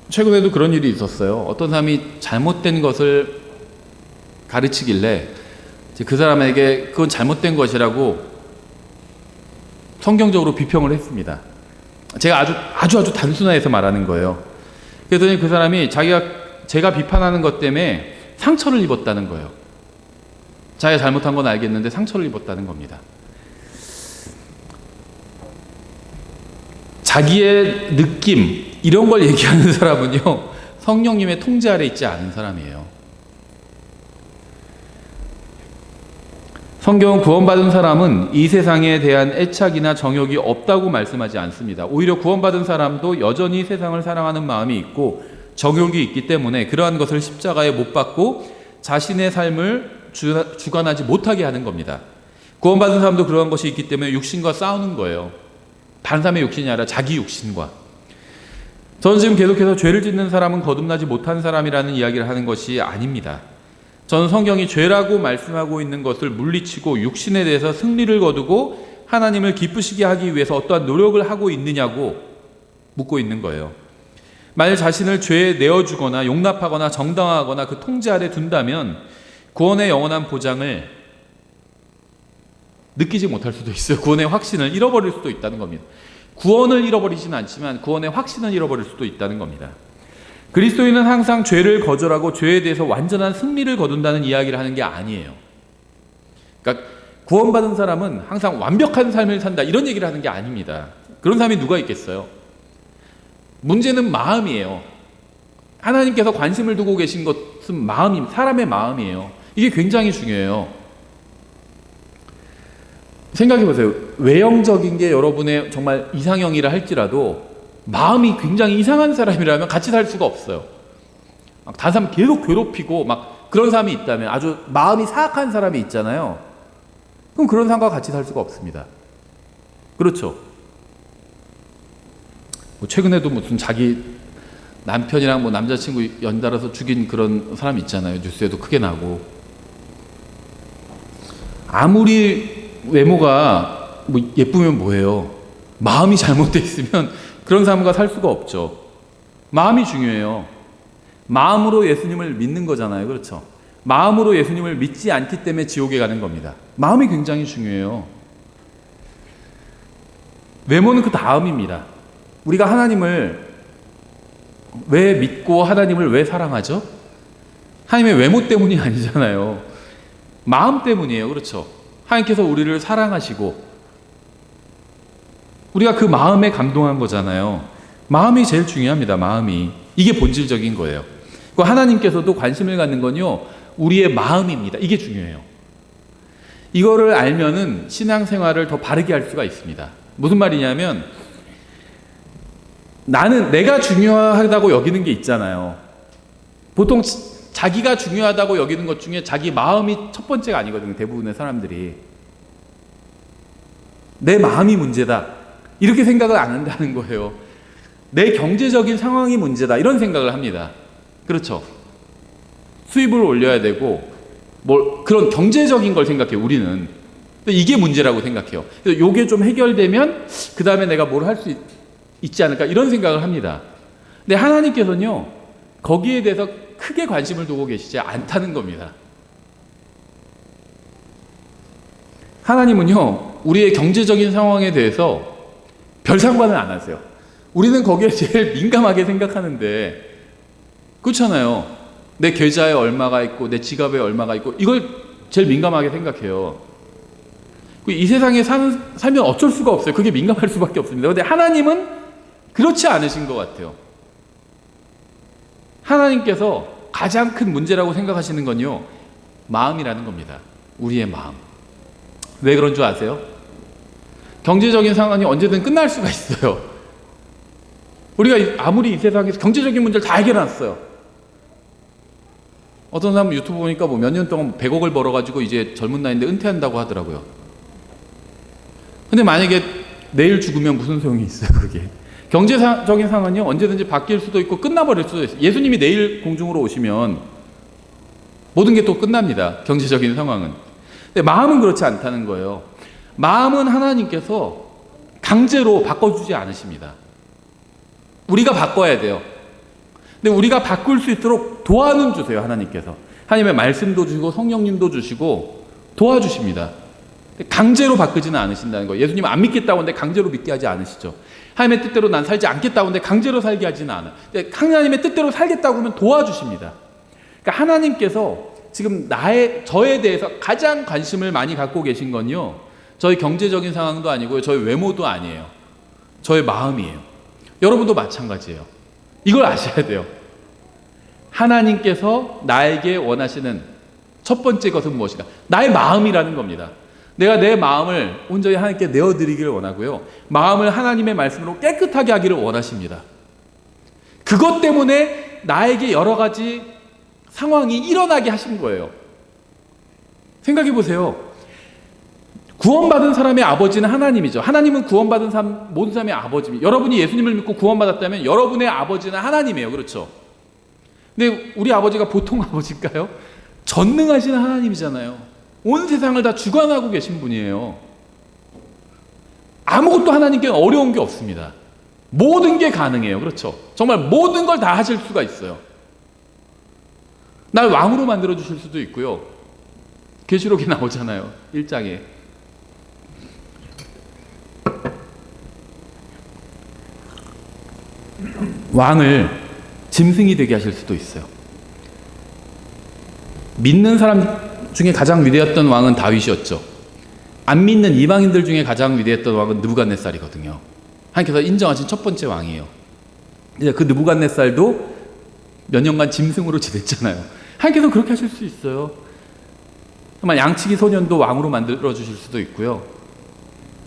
최근에도 그런 일이 있었어요. 어떤 사람이 잘못된 것을 가르치길래 그 사람에게 그건 잘못된 것이라고 성경적으로 비평을 했습니다. 제가 아주 단순화해서 말하는 거예요. 그랬더니 그 사람이 제가 비판하는 것 때문에 상처를 입었다는 거예요. 자기가 잘못한 건 알겠는데 상처를 입었다는 겁니다. 자기의 느낌 이런 걸 얘기하는 사람은요, 성령님의 통제 아래 있지 않은 사람이에요. 성경은 구원받은 사람은 이 세상에 대한 애착이나 정욕이 없다고 말씀하지 않습니다. 오히려 구원받은 사람도 여전히 세상을 사랑하는 마음이 있고 정욕이 있기 때문에 그러한 것을 십자가에 못 박고 자신의 삶을 주관하지 못하게 하는 겁니다. 구원받은 사람도 그러한 것이 있기 때문에 육신과 싸우는 거예요. 다른 사람의 육신이 아니라 자기 육신과. 저는 지금 계속해서 죄를 짓는 사람은 거듭나지 못한 사람이라는 이야기를 하는 것이 아닙니다. 저는 성경이 죄라고 말씀하고 있는 것을 물리치고 육신에 대해서 승리를 거두고 하나님을 기쁘시게 하기 위해서 어떠한 노력을 하고 있느냐고 묻고 있는 거예요. 만일 자신을 죄에 내어주거나 용납하거나 정당화하거나 그 통제 아래 둔다면 구원의 영원한 보장을 느끼지 못할 수도 있어요. 구원의 확신을 잃어버릴 수도 있다는 겁니다. 구원을 잃어버리지는 않지만 구원의 확신을 잃어버릴 수도 있다는 겁니다. 그리스도인은 항상 죄를 거절하고 죄에 대해서 완전한 승리를 거둔다는 이야기를 하는 게 아니에요. 그러니까 구원받은 사람은 항상 완벽한 삶을 산다 이런 얘기를 하는 게 아닙니다. 그런 사람이 누가 있겠어요? 문제는 마음이에요. 하나님께서 관심을 두고 계신 것은 사람의 마음이에요. 이게 굉장히 중요해요. 생각해 보세요. 외형적인 게 여러분의 정말 이상형이라 할지라도 마음이 굉장히 이상한 사람이라면 같이 살 수가 없어요. 막 다른 사람 계속 괴롭히고 막 그런 사람이 있다면, 아주 마음이 사악한 사람이 있잖아요. 그럼 그런 사람과 같이 살 수가 없습니다. 그렇죠? 뭐 최근에도 무슨 자기 남편이랑 뭐 남자친구 연달아서 죽인 그런 사람 있잖아요. 뉴스에도 크게 나고. 아무리 외모가 뭐 예쁘면 뭐예요? 마음이 잘못되어 있으면 그런 사람과 살 수가 없죠. 마음이 중요해요. 마음으로 예수님을 믿는 거잖아요. 그렇죠? 마음으로 예수님을 믿지 않기 때문에 지옥에 가는 겁니다. 마음이 굉장히 중요해요. 외모는 그 다음입니다. 우리가 하나님을 왜 믿고 하나님을 왜 사랑하죠? 하나님의 외모 때문이 아니잖아요. 마음 때문이에요. 그렇죠? 하나님께서 우리를 사랑하시고 우리가 그 마음에 감동한 거잖아요. 마음이 제일 중요합니다. 마음이. 이게 본질적인 거예요. 하나님께서도 관심을 갖는 건요, 우리의 마음입니다. 이게 중요해요. 이거를 알면은 신앙생활을 더 바르게 할 수가 있습니다. 무슨 말이냐면, 나는 내가 중요하다고 여기는 게 있잖아요. 보통 자기가 중요하다고 여기는 것 중에 자기 마음이 첫 번째가 아니거든요. 대부분의 사람들이. 내 마음이 문제다, 이렇게 생각을 안 한다는 거예요. 내 경제적인 상황이 문제다, 이런 생각을 합니다. 그렇죠? 수입을 올려야 되고 그런 경제적인 걸 생각해요. 우리는 이게 문제라고 생각해요. 그래서 이게 좀 해결되면 그 다음에 내가 뭘 할 수 있지 않을까, 이런 생각을 합니다. 근데 하나님께서는요, 거기에 대해서 크게 관심을 두고 계시지 않다는 겁니다. 하나님은요, 우리의 경제적인 상황에 대해서 별 상관을 안 하세요. 우리는 거기에 제일 민감하게 생각하는데, 그렇잖아요. 내 계좌에 얼마가 있고 내 지갑에 얼마가 있고 이걸 제일 민감하게 생각해요. 이 세상에 살면 어쩔 수가 없어요. 그게 민감할 수밖에 없습니다. 그런데 하나님은 그렇지 않으신 것 같아요. 하나님께서 가장 큰 문제라고 생각하시는 건요, 마음이라는 겁니다. 우리의 마음. 왜 그런 줄 아세요? 경제적인 상황이 언제든 끝날 수가 있어요. 우리가 아무리 이 세상에서 경제적인 문제를 다 해결해놨어요. 어떤 사람 유튜브 보니까 뭐 몇 년 동안 100억을 벌어가지고 이제 젊은 나이인데 은퇴한다고 하더라고요. 근데 만약에 내일 죽으면 무슨 소용이 있어요, 그게. 경제적인 상황이 언제든지 바뀔 수도 있고 끝나버릴 수도 있어요. 예수님이 내일 공중으로 오시면 모든 게 또 끝납니다. 경제적인 상황은. 근데 마음은 그렇지 않다는 거예요. 마음은 하나님께서 강제로 바꿔주지 않으십니다. 우리가 바꿔야 돼요. 근데 우리가 바꿀 수 있도록 도와는 주세요, 하나님께서. 하나님의 말씀도 주시고 성령님도 주시고 도와주십니다. 강제로 바꾸지는 않으신다는 거예요. 예수님 안 믿겠다고 하는데 강제로 믿게 하지 않으시죠. 하나님의 뜻대로 난 살지 않겠다고 하는데 강제로 살게 하지는 않아요. 하나님의 뜻대로 살겠다고 하면 도와주십니다. 그러니까 하나님께서 지금 저에 대해서 가장 관심을 많이 갖고 계신 건요, 저의 경제적인 상황도 아니고요, 저의 외모도 아니에요. 저의 마음이에요. 여러분도 마찬가지예요. 이걸 아셔야 돼요. 하나님께서 나에게 원하시는 첫 번째 것은 무엇이다? 나의 마음이라는 겁니다. 내가 내 마음을 온전히 하나님께 내어드리기를 원하고요, 마음을 하나님의 말씀으로 깨끗하게 하기를 원하십니다. 그것 때문에 나에게 여러 가지 상황이 일어나게 하신 거예요. 생각해 보세요. 구원받은 사람의 아버지는 하나님이죠. 하나님은 구원받은 사람, 모든 사람의 아버지입니다. 여러분이 예수님을 믿고 구원받았다면 여러분의 아버지는 하나님이에요. 그렇죠? 근데 우리 아버지가 보통 아버지일까요? 전능하신 하나님이잖아요. 온 세상을 다 주관하고 계신 분이에요. 아무것도 하나님께 어려운 게 없습니다. 모든 게 가능해요. 그렇죠? 정말 모든 걸 다 하실 수가 있어요. 날 왕으로 만들어 주실 수도 있고요. 계시록에 나오잖아요. 1장에. 왕을 짐승이 되게 하실 수도 있어요. 믿는 사람 중에 가장 위대했던 왕은 다윗이었죠. 안 믿는 이방인들 중에 가장 위대했던 왕은 느부갓네살이거든요. 하나님께서 인정하신 첫 번째 왕이에요. 이제 그 느부갓네살도 몇 년간 짐승으로 지냈잖아요. 하나님께서 그렇게 하실 수 있어요. 정말 양치기 소년도 왕으로 만들어 주실 수도 있고요.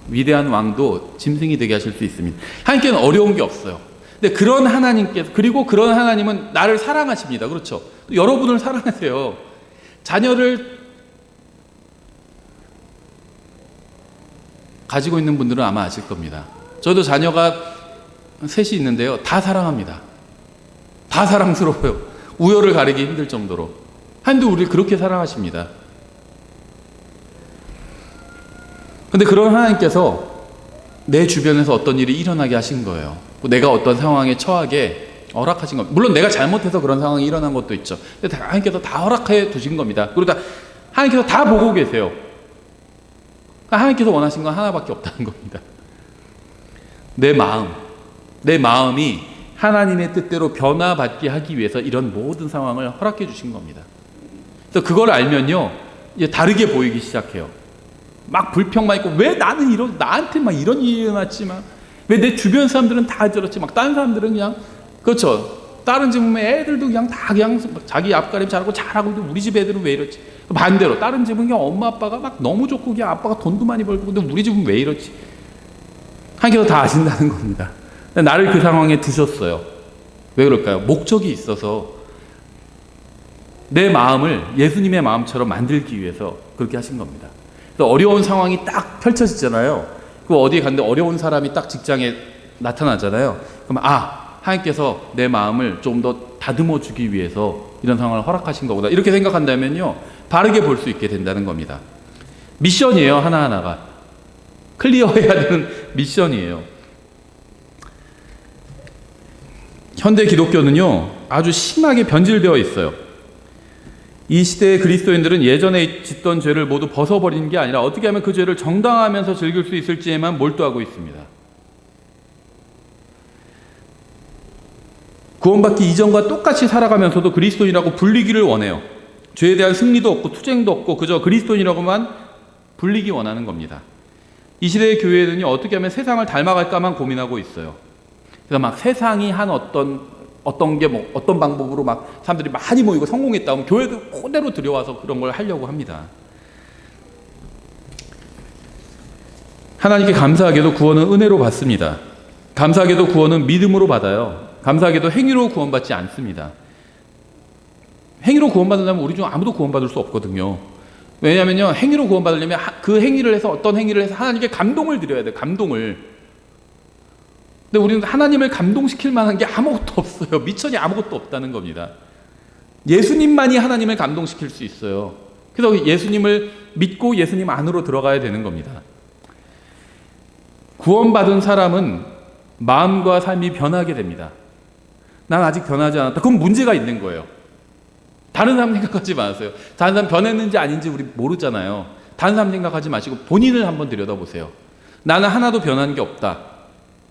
위대한 왕도 짐승이 되게 하실 수 있습니다. 하나님께는 어려운 게 없어요. 근데 그런 하나님께서, 그리고 그런 하나님은 나를 사랑하십니다. 그렇죠? 또 여러분을 사랑하세요. 자녀를 가지고 있는 분들은 아마 아실 겁니다. 저도 자녀가 셋이 있는데요. 다 사랑합니다. 다 사랑스러워요. 우열을 가리기 힘들 정도로. 하나님도 우리를 그렇게 사랑하십니다. 근데 그런 하나님께서 내 주변에서 어떤 일이 일어나게 하신 거예요. 내가 어떤 상황에 처하게 허락하신 겁니다. 물론 내가 잘못해서 그런 상황이 일어난 것도 있죠. 근데 하나님께서 다 허락해 두신 겁니다. 그리고 하나님께서 다 보고 계세요. 하나님께서 원하신 건 하나밖에 없다는 겁니다. 내 마음이 하나님의 뜻대로 변화받게 하기 위해서 이런 모든 상황을 허락해 주신 겁니다. 그래서 그걸 알면요, 이제 다르게 보이기 시작해요. 막 불평만 있고, 왜 나는 나한테 막 이런 일이 일어났지만, 왜 내 주변 사람들은 다 저렇지, 막 다른 사람들은 그냥, 그렇죠. 다른 집 보면 애들도 그냥 다 그냥 자기 앞가림 잘하고, 우리 집 애들은 왜 이렇지? 반대로 다른 집은 그냥 엄마 아빠가 막 너무 좋고, 그냥 아빠가 돈도 많이 벌고, 근데 우리 집은 왜 이렇지? 하나님께서 다 아신다는 겁니다. 나를 그 상황에 두셨어요. 왜 그럴까요? 목적이 있어서 내 마음을 예수님의 마음처럼 만들기 위해서 그렇게 하신 겁니다. 그래서 어려운 상황이 딱 펼쳐지잖아요. 그 어디에 갔는데 어려운 사람이 딱 직장에 나타나잖아요. 그러면 하나님께서 내 마음을 좀 더 다듬어 주기 위해서 이런 상황을 허락하신 거구나. 이렇게 생각한다면요, 바르게 볼 수 있게 된다는 겁니다. 미션이에요. 하나하나가 클리어해야 되는 미션이에요. 현대 기독교는요, 아주 심하게 변질되어 있어요. 이 시대의 그리스도인들은 예전에 짓던 죄를 모두 벗어버리는 게 아니라 어떻게 하면 그 죄를 정당화하면서 즐길 수 있을지에만 몰두하고 있습니다. 구원받기 이전과 똑같이 살아가면서도 그리스도인이라고 불리기를 원해요. 죄에 대한 승리도 없고 투쟁도 없고 그저 그리스도인이라고만 불리기 원하는 겁니다. 이 시대의 교회는요, 어떻게 하면 세상을 닮아갈까만 고민하고 있어요. 그래서 막 세상이 한 어떤 게 어떤 방법으로 막 사람들이 많이 모이고 성공했다 하면 교회도 그대로 들여와서 그런 걸 하려고 합니다. 하나님께 감사하게도 구원은 은혜로 받습니다. 감사하게도 구원은 믿음으로 받아요. 감사하게도 행위로 구원받지 않습니다. 행위로 구원받는다면 우리 중 아무도 구원받을 수 없거든요. 왜냐하면요, 행위로 구원받으려면 그 행위를 해서, 어떤 행위를 해서 하나님께 감동을 드려야 돼요. 감동을. 근데 우리는 하나님을 감동시킬 만한 게 아무것도 없어요. 미천이 아무것도 없다는 겁니다. 예수님만이 하나님을 감동시킬 수 있어요. 그래서 예수님을 믿고 예수님 안으로 들어가야 되는 겁니다. 구원받은 사람은 마음과 삶이 변하게 됩니다. 난 아직 변하지 않았다. 그건 문제가 있는 거예요. 다른 사람 생각하지 마세요. 다른 사람 변했는지 아닌지 우리 모르잖아요. 다른 사람 생각하지 마시고 본인을 한번 들여다보세요. 나는 하나도 변한 게 없다.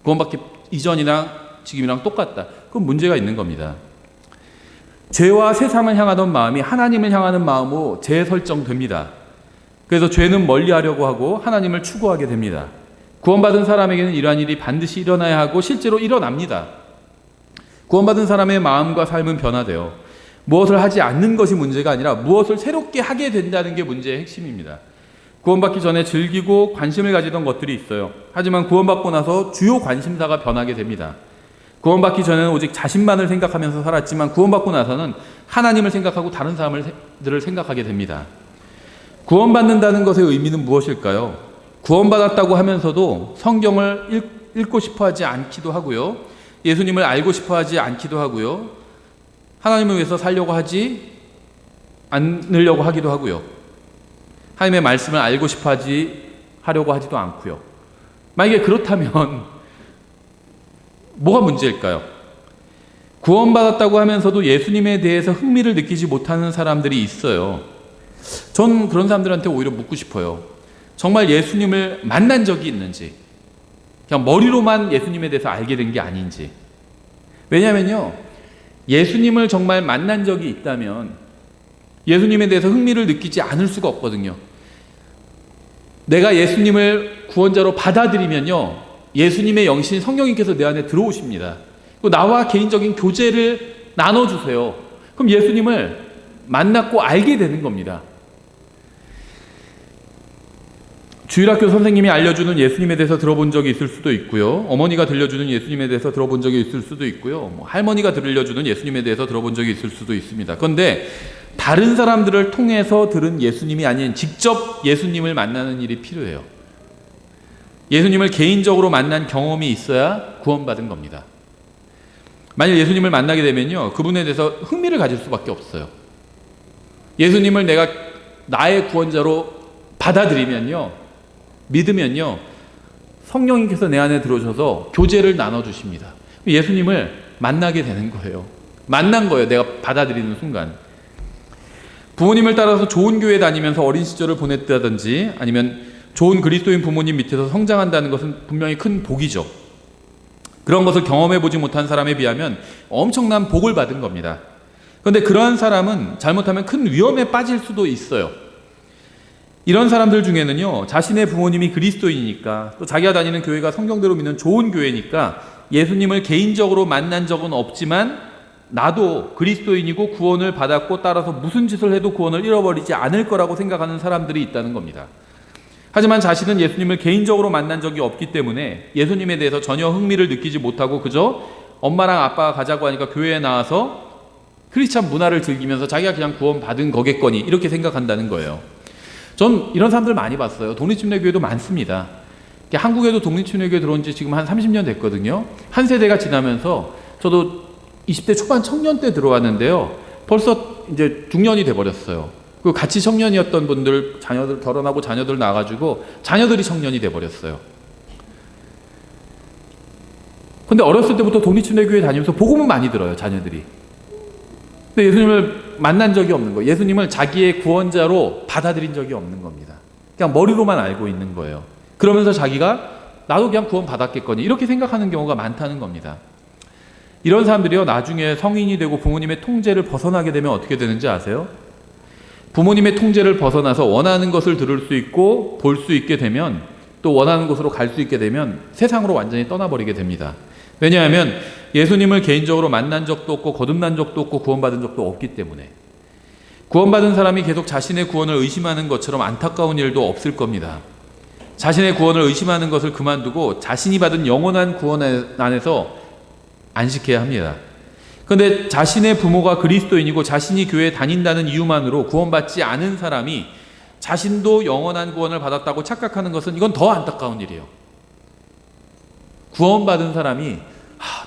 구원받기 이전이랑 지금이랑 똑같다. 그건 문제가 있는 겁니다. 죄와 세상을 향하던 마음이 하나님을 향하는 마음으로 재설정됩니다. 그래서 죄는 멀리하려고 하고 하나님을 추구하게 됩니다. 구원받은 사람에게는 이러한 일이 반드시 일어나야 하고 실제로 일어납니다. 구원받은 사람의 마음과 삶은 변화돼요. 무엇을 하지 않는 것이 문제가 아니라 무엇을 새롭게 하게 된다는 게 문제의 핵심입니다. 구원받기 전에 즐기고 관심을 가지던 것들이 있어요. 하지만 구원받고 나서 주요 관심사가 변하게 됩니다. 구원받기 전에는 오직 자신만을 생각하면서 살았지만 구원받고 나서는 하나님을 생각하고 다른 사람들을 생각하게 됩니다. 구원받는다는 것의 의미는 무엇일까요? 구원받았다고 하면서도 성경을 읽고 싶어 하지 않기도 하고요. 예수님을 알고 싶어 하지 않기도 하고요. 하나님을 위해서 살려고 하지 않으려고 하기도 하고요. 하나님의 말씀을 알고 싶어 하려고 하지도 않고요. 만약에 그렇다면 뭐가 문제일까요? 구원받았다고 하면서도 예수님에 대해서 흥미를 느끼지 못하는 사람들이 있어요. 전 그런 사람들한테 오히려 묻고 싶어요. 정말 예수님을 만난 적이 있는지, 그냥 머리로만 예수님에 대해서 알게 된 게 아닌지. 왜냐면요, 예수님을 정말 만난 적이 있다면 예수님에 대해서 흥미를 느끼지 않을 수가 없거든요. 내가 예수님을 구원자로 받아들이면요, 예수님의 영신 성령님께서 내 안에 들어오십니다. 그리고 나와 개인적인 교제를 나눠주세요. 그럼 예수님을 만났고 알게 되는 겁니다. 주일학교 선생님이 알려주는 예수님에 대해서 들어본 적이 있을 수도 있고요. 어머니가 들려주는 예수님에 대해서 들어본 적이 있을 수도 있고요. 할머니가 들려주는 예수님에 대해서 들어본 적이 있을 수도 있습니다. 그런데 다른 사람들을 통해서 들은 예수님이 아닌 직접 예수님을 만나는 일이 필요해요. 예수님을 개인적으로 만난 경험이 있어야 구원받은 겁니다. 만약 예수님을 만나게 되면요, 그분에 대해서 흥미를 가질 수밖에 없어요. 예수님을 내가 나의 구원자로 받아들이면요, 믿으면요, 성령님께서 내 안에 들어오셔서 교제를 나눠주십니다. 예수님을 만나게 되는 거예요. 만난 거예요. 내가 받아들이는 순간. 부모님을 따라서 좋은 교회 다니면서 어린 시절을 보냈다든지 아니면 좋은 그리스도인 부모님 밑에서 성장한다는 것은 분명히 큰 복이죠. 그런 것을 경험해보지 못한 사람에 비하면 엄청난 복을 받은 겁니다. 그런데 그러한 사람은 잘못하면 큰 위험에 빠질 수도 있어요. 이런 사람들 중에는요, 자신의 부모님이 그리스도인이니까, 또 자기가 다니는 교회가 성경대로 믿는 좋은 교회니까 예수님을 개인적으로 만난 적은 없지만 나도 그리스도인이고 구원을 받았고 따라서 무슨 짓을 해도 구원을 잃어버리지 않을 거라고 생각하는 사람들이 있다는 겁니다. 하지만 자신은 예수님을 개인적으로 만난 적이 없기 때문에 예수님에 대해서 전혀 흥미를 느끼지 못하고 그저 엄마랑 아빠가 가자고 하니까 교회에 나와서 크리스찬 문화를 즐기면서 자기가 그냥 구원받은 거겠거니 이렇게 생각한다는 거예요. 전 이런 사람들 많이 봤어요. 독립침례교회도 많습니다. 한국에도 독립침례교회 들어온 지 지금 한 30년 됐거든요. 한 세대가 지나면서 저도 20대 초반 청년 때 들어왔는데요. 벌써 이제 중년이 돼버렸어요. 그 같이 청년이었던 분들, 자녀들 결혼하고 자녀들 낳아가지고 자녀들이 청년이 돼버렸어요. 근데 어렸을 때부터 독립침례교회 다니면서 복음은 많이 들어요, 자녀들이. 근데 예수님을 만난 적이 없는 거예요. 예수님을 자기의 구원자로 받아들인 적이 없는 겁니다. 그냥 머리로만 알고 있는 거예요. 그러면서 자기가 나도 그냥 구원 받았겠거니 이렇게 생각하는 경우가 많다는 겁니다. 이런 사람들이요, 나중에 성인이 되고 부모님의 통제를 벗어나게 되면 어떻게 되는지 아세요? 부모님의 통제를 벗어나서 원하는 것을 들을 수 있고 볼 수 있게 되면, 또 원하는 곳으로 갈 수 있게 되면 세상으로 완전히 떠나버리게 됩니다. 왜냐하면 예수님을 개인적으로 만난 적도 없고 거듭난 적도 없고 구원받은 적도 없기 때문에. 구원받은 사람이 계속 자신의 구원을 의심하는 것처럼 안타까운 일도 없을 겁니다. 자신의 구원을 의심하는 것을 그만두고 자신이 받은 영원한 구원 안에서 안식해야 합니다. 그런데 자신의 부모가 그리스도인이고 자신이 교회에 다닌다는 이유만으로 구원받지 않은 사람이 자신도 영원한 구원을 받았다고 착각하는 것은 이건 더 안타까운 일이에요. 구원받은 사람이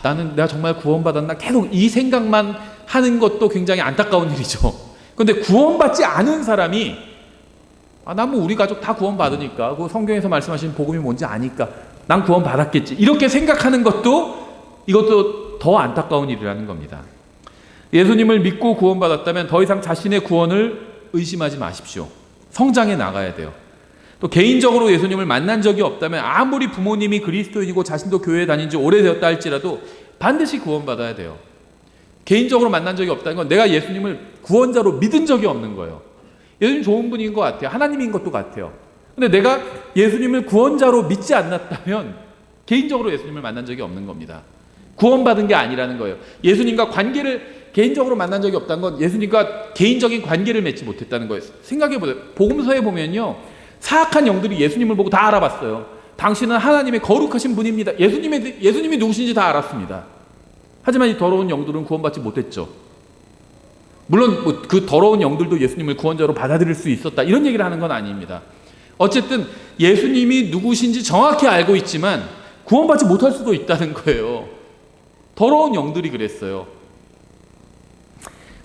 나는 내가 정말 구원받았나 계속 이 생각만 하는 것도 굉장히 안타까운 일이죠. 그런데 구원받지 않은 사람이 난 뭐 우리 가족 다 구원받으니까 그 성경에서 말씀하신 복음이 뭔지 아니까 난 구원받았겠지 이렇게 생각하는 것도 이것도 더 안타까운 일이라는 겁니다. 예수님을 믿고 구원받았다면 더 이상 자신의 구원을 의심하지 마십시오. 성장해 나가야 돼요. 또 개인적으로 예수님을 만난 적이 없다면 아무리 부모님이 그리스도인이고 자신도 교회에 다닌 지 오래되었다 할지라도 반드시 구원받아야 돼요. 개인적으로 만난 적이 없다는 건 내가 예수님을 구원자로 믿은 적이 없는 거예요. 예수님 좋은 분인 것 같아요. 하나님인 것도 같아요. 근데 내가 예수님을 구원자로 믿지 않았다면 개인적으로 예수님을 만난 적이 없는 겁니다. 구원받은 게 아니라는 거예요. 예수님과 관계를 개인적으로 만난 적이 없다는 건 예수님과 개인적인 관계를 맺지 못했다는 거예요. 생각해보세요. 복음서에 보면요, 사악한 영들이 예수님을 보고 다 알아봤어요. 당신은 하나님의 거룩하신 분입니다. 예수님이 누구신지 다 알았습니다. 하지만 이 더러운 영들은 구원받지 못했죠. 물론 그 더러운 영들도 예수님을 구원자로 받아들일 수 있었다 이런 얘기를 하는 건 아닙니다. 어쨌든 예수님이 누구신지 정확히 알고 있지만 구원받지 못할 수도 있다는 거예요. 더러운 영들이 그랬어요.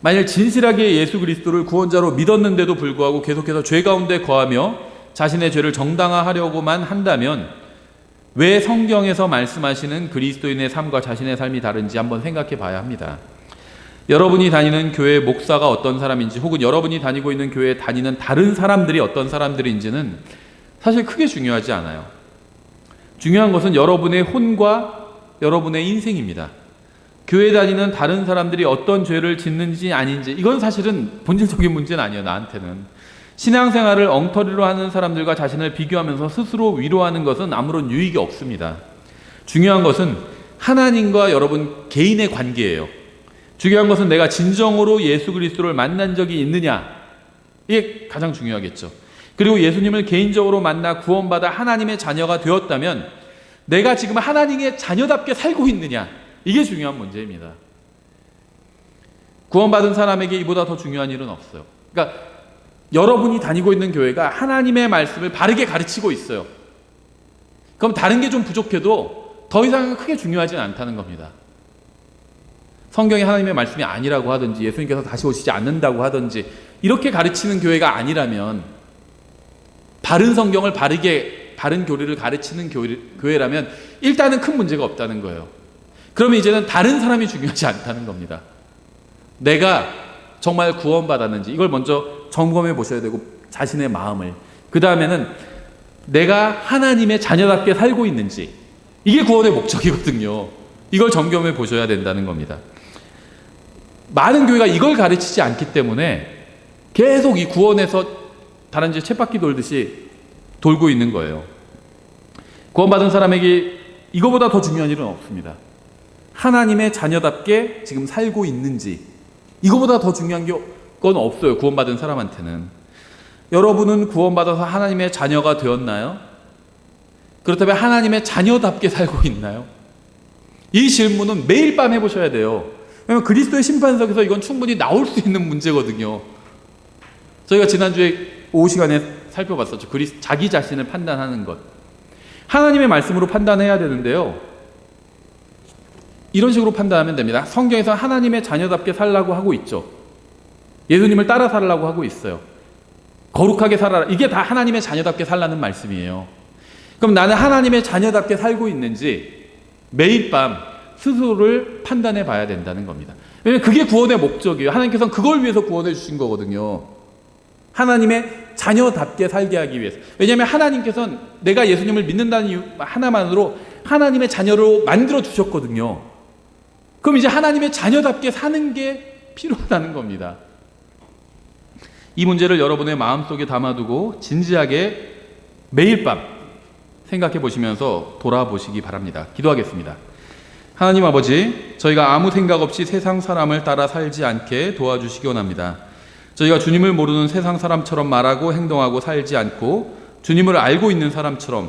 만약 진실하게 예수 그리스도를 구원자로 믿었는데도 불구하고 계속해서 죄 가운데 거하며 자신의 죄를 정당화하려고만 한다면 왜 성경에서 말씀하시는 그리스도인의 삶과 자신의 삶이 다른지 한번 생각해 봐야 합니다. 여러분이 다니는 교회 목사가 어떤 사람인지 혹은 여러분이 다니고 있는 교회에 다니는 다른 사람들이 어떤 사람들인지는 사실 크게 중요하지 않아요. 중요한 것은 여러분의 혼과 여러분의 인생입니다. 교회 다니는 다른 사람들이 어떤 죄를 짓는지 아닌지 이건 사실은 본질적인 문제는 아니에요. 나한테는. 신앙생활을 엉터리로 하는 사람들과 자신을 비교하면서 스스로 위로하는 것은 아무런 유익이 없습니다. 중요한 것은 하나님과 여러분 개인의 관계예요. 중요한 것은 내가 진정으로 예수 그리스도를 만난 적이 있느냐, 이게 가장 중요하겠죠. 그리고 예수님을 개인적으로 만나 구원받아 하나님의 자녀가 되었다면 내가 지금 하나님의 자녀답게 살고 있느냐, 이게 중요한 문제입니다. 구원받은 사람에게 이보다 더 중요한 일은 없어요. 그러니까 여러분이 다니고 있는 교회가 하나님의 말씀을 바르게 가르치고 있어요. 그럼 다른 게 좀 부족해도 더 이상 크게 중요하진 않다는 겁니다. 성경이 하나님의 말씀이 아니라고 하든지 예수님께서 다시 오시지 않는다고 하든지 이렇게 가르치는 교회가 아니라면, 바른 성경을 바르게, 바른 교리를 가르치는 교회라면 일단은 큰 문제가 없다는 거예요. 그러면 이제는 다른 사람이 중요하지 않다는 겁니다. 내가 정말 구원받았는지 이걸 먼저 점검해 보셔야 되고, 자신의 마음을, 그 다음에는 내가 하나님의 자녀답게 살고 있는지, 이게 구원의 목적이거든요. 이걸 점검해 보셔야 된다는 겁니다. 많은 교회가 이걸 가르치지 않기 때문에 계속 이 구원에서 다른지 쳇바퀴 돌듯이 돌고 있는 거예요. 구원받은 사람에게 이거보다 더 중요한 일은 없습니다. 하나님의 자녀답게 지금 살고 있는지, 이거보다 더 중요한 건 없어요. 구원받은 사람한테는. 여러분은 구원받아서 하나님의 자녀가 되었나요? 그렇다면 하나님의 자녀답게 살고 있나요? 이 질문은 매일 밤 해보셔야 돼요. 왜냐하면 그리스도의 심판석에서 이건 충분히 나올 수 있는 문제거든요. 저희가 지난주에 오후 시간에 살펴봤었죠. 자기 자신을 판단하는 것. 하나님의 말씀으로 판단해야 되는데요. 이런 식으로 판단하면 됩니다. 성경에서 하나님의 자녀답게 살라고 하고 있죠. 예수님을 따라 살라고 하고 있어요. 거룩하게 살아라. 이게 다 하나님의 자녀답게 살라는 말씀이에요. 그럼 나는 하나님의 자녀답게 살고 있는지 매일 밤 스스로를 판단해 봐야 된다는 겁니다. 왜냐하면 그게 구원의 목적이에요. 하나님께서는 그걸 위해서 구원해 주신 거거든요. 하나님의 자녀답게 살게 하기 위해서. 왜냐하면 하나님께서는 내가 예수님을 믿는다는 이유 하나만으로 하나님의 자녀로 만들어 주셨거든요. 그럼 이제 하나님의 자녀답게 사는 게 필요하다는 겁니다. 이 문제를 여러분의 마음속에 담아두고 진지하게 매일 밤 생각해 보시면서 돌아보시기 바랍니다. 기도하겠습니다. 하나님 아버지, 저희가 아무 생각 없이 세상 사람을 따라 살지 않게 도와주시기 원합니다. 저희가 주님을 모르는 세상 사람처럼 말하고 행동하고 살지 않고 주님을 알고 있는 사람처럼,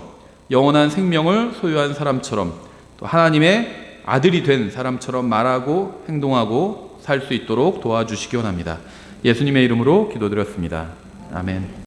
영원한 생명을 소유한 사람처럼, 또 하나님의 아들이 된 사람처럼 말하고 행동하고 살 수 있도록 도와주시기 원합니다. 예수님의 이름으로 기도드렸습니다. 아멘.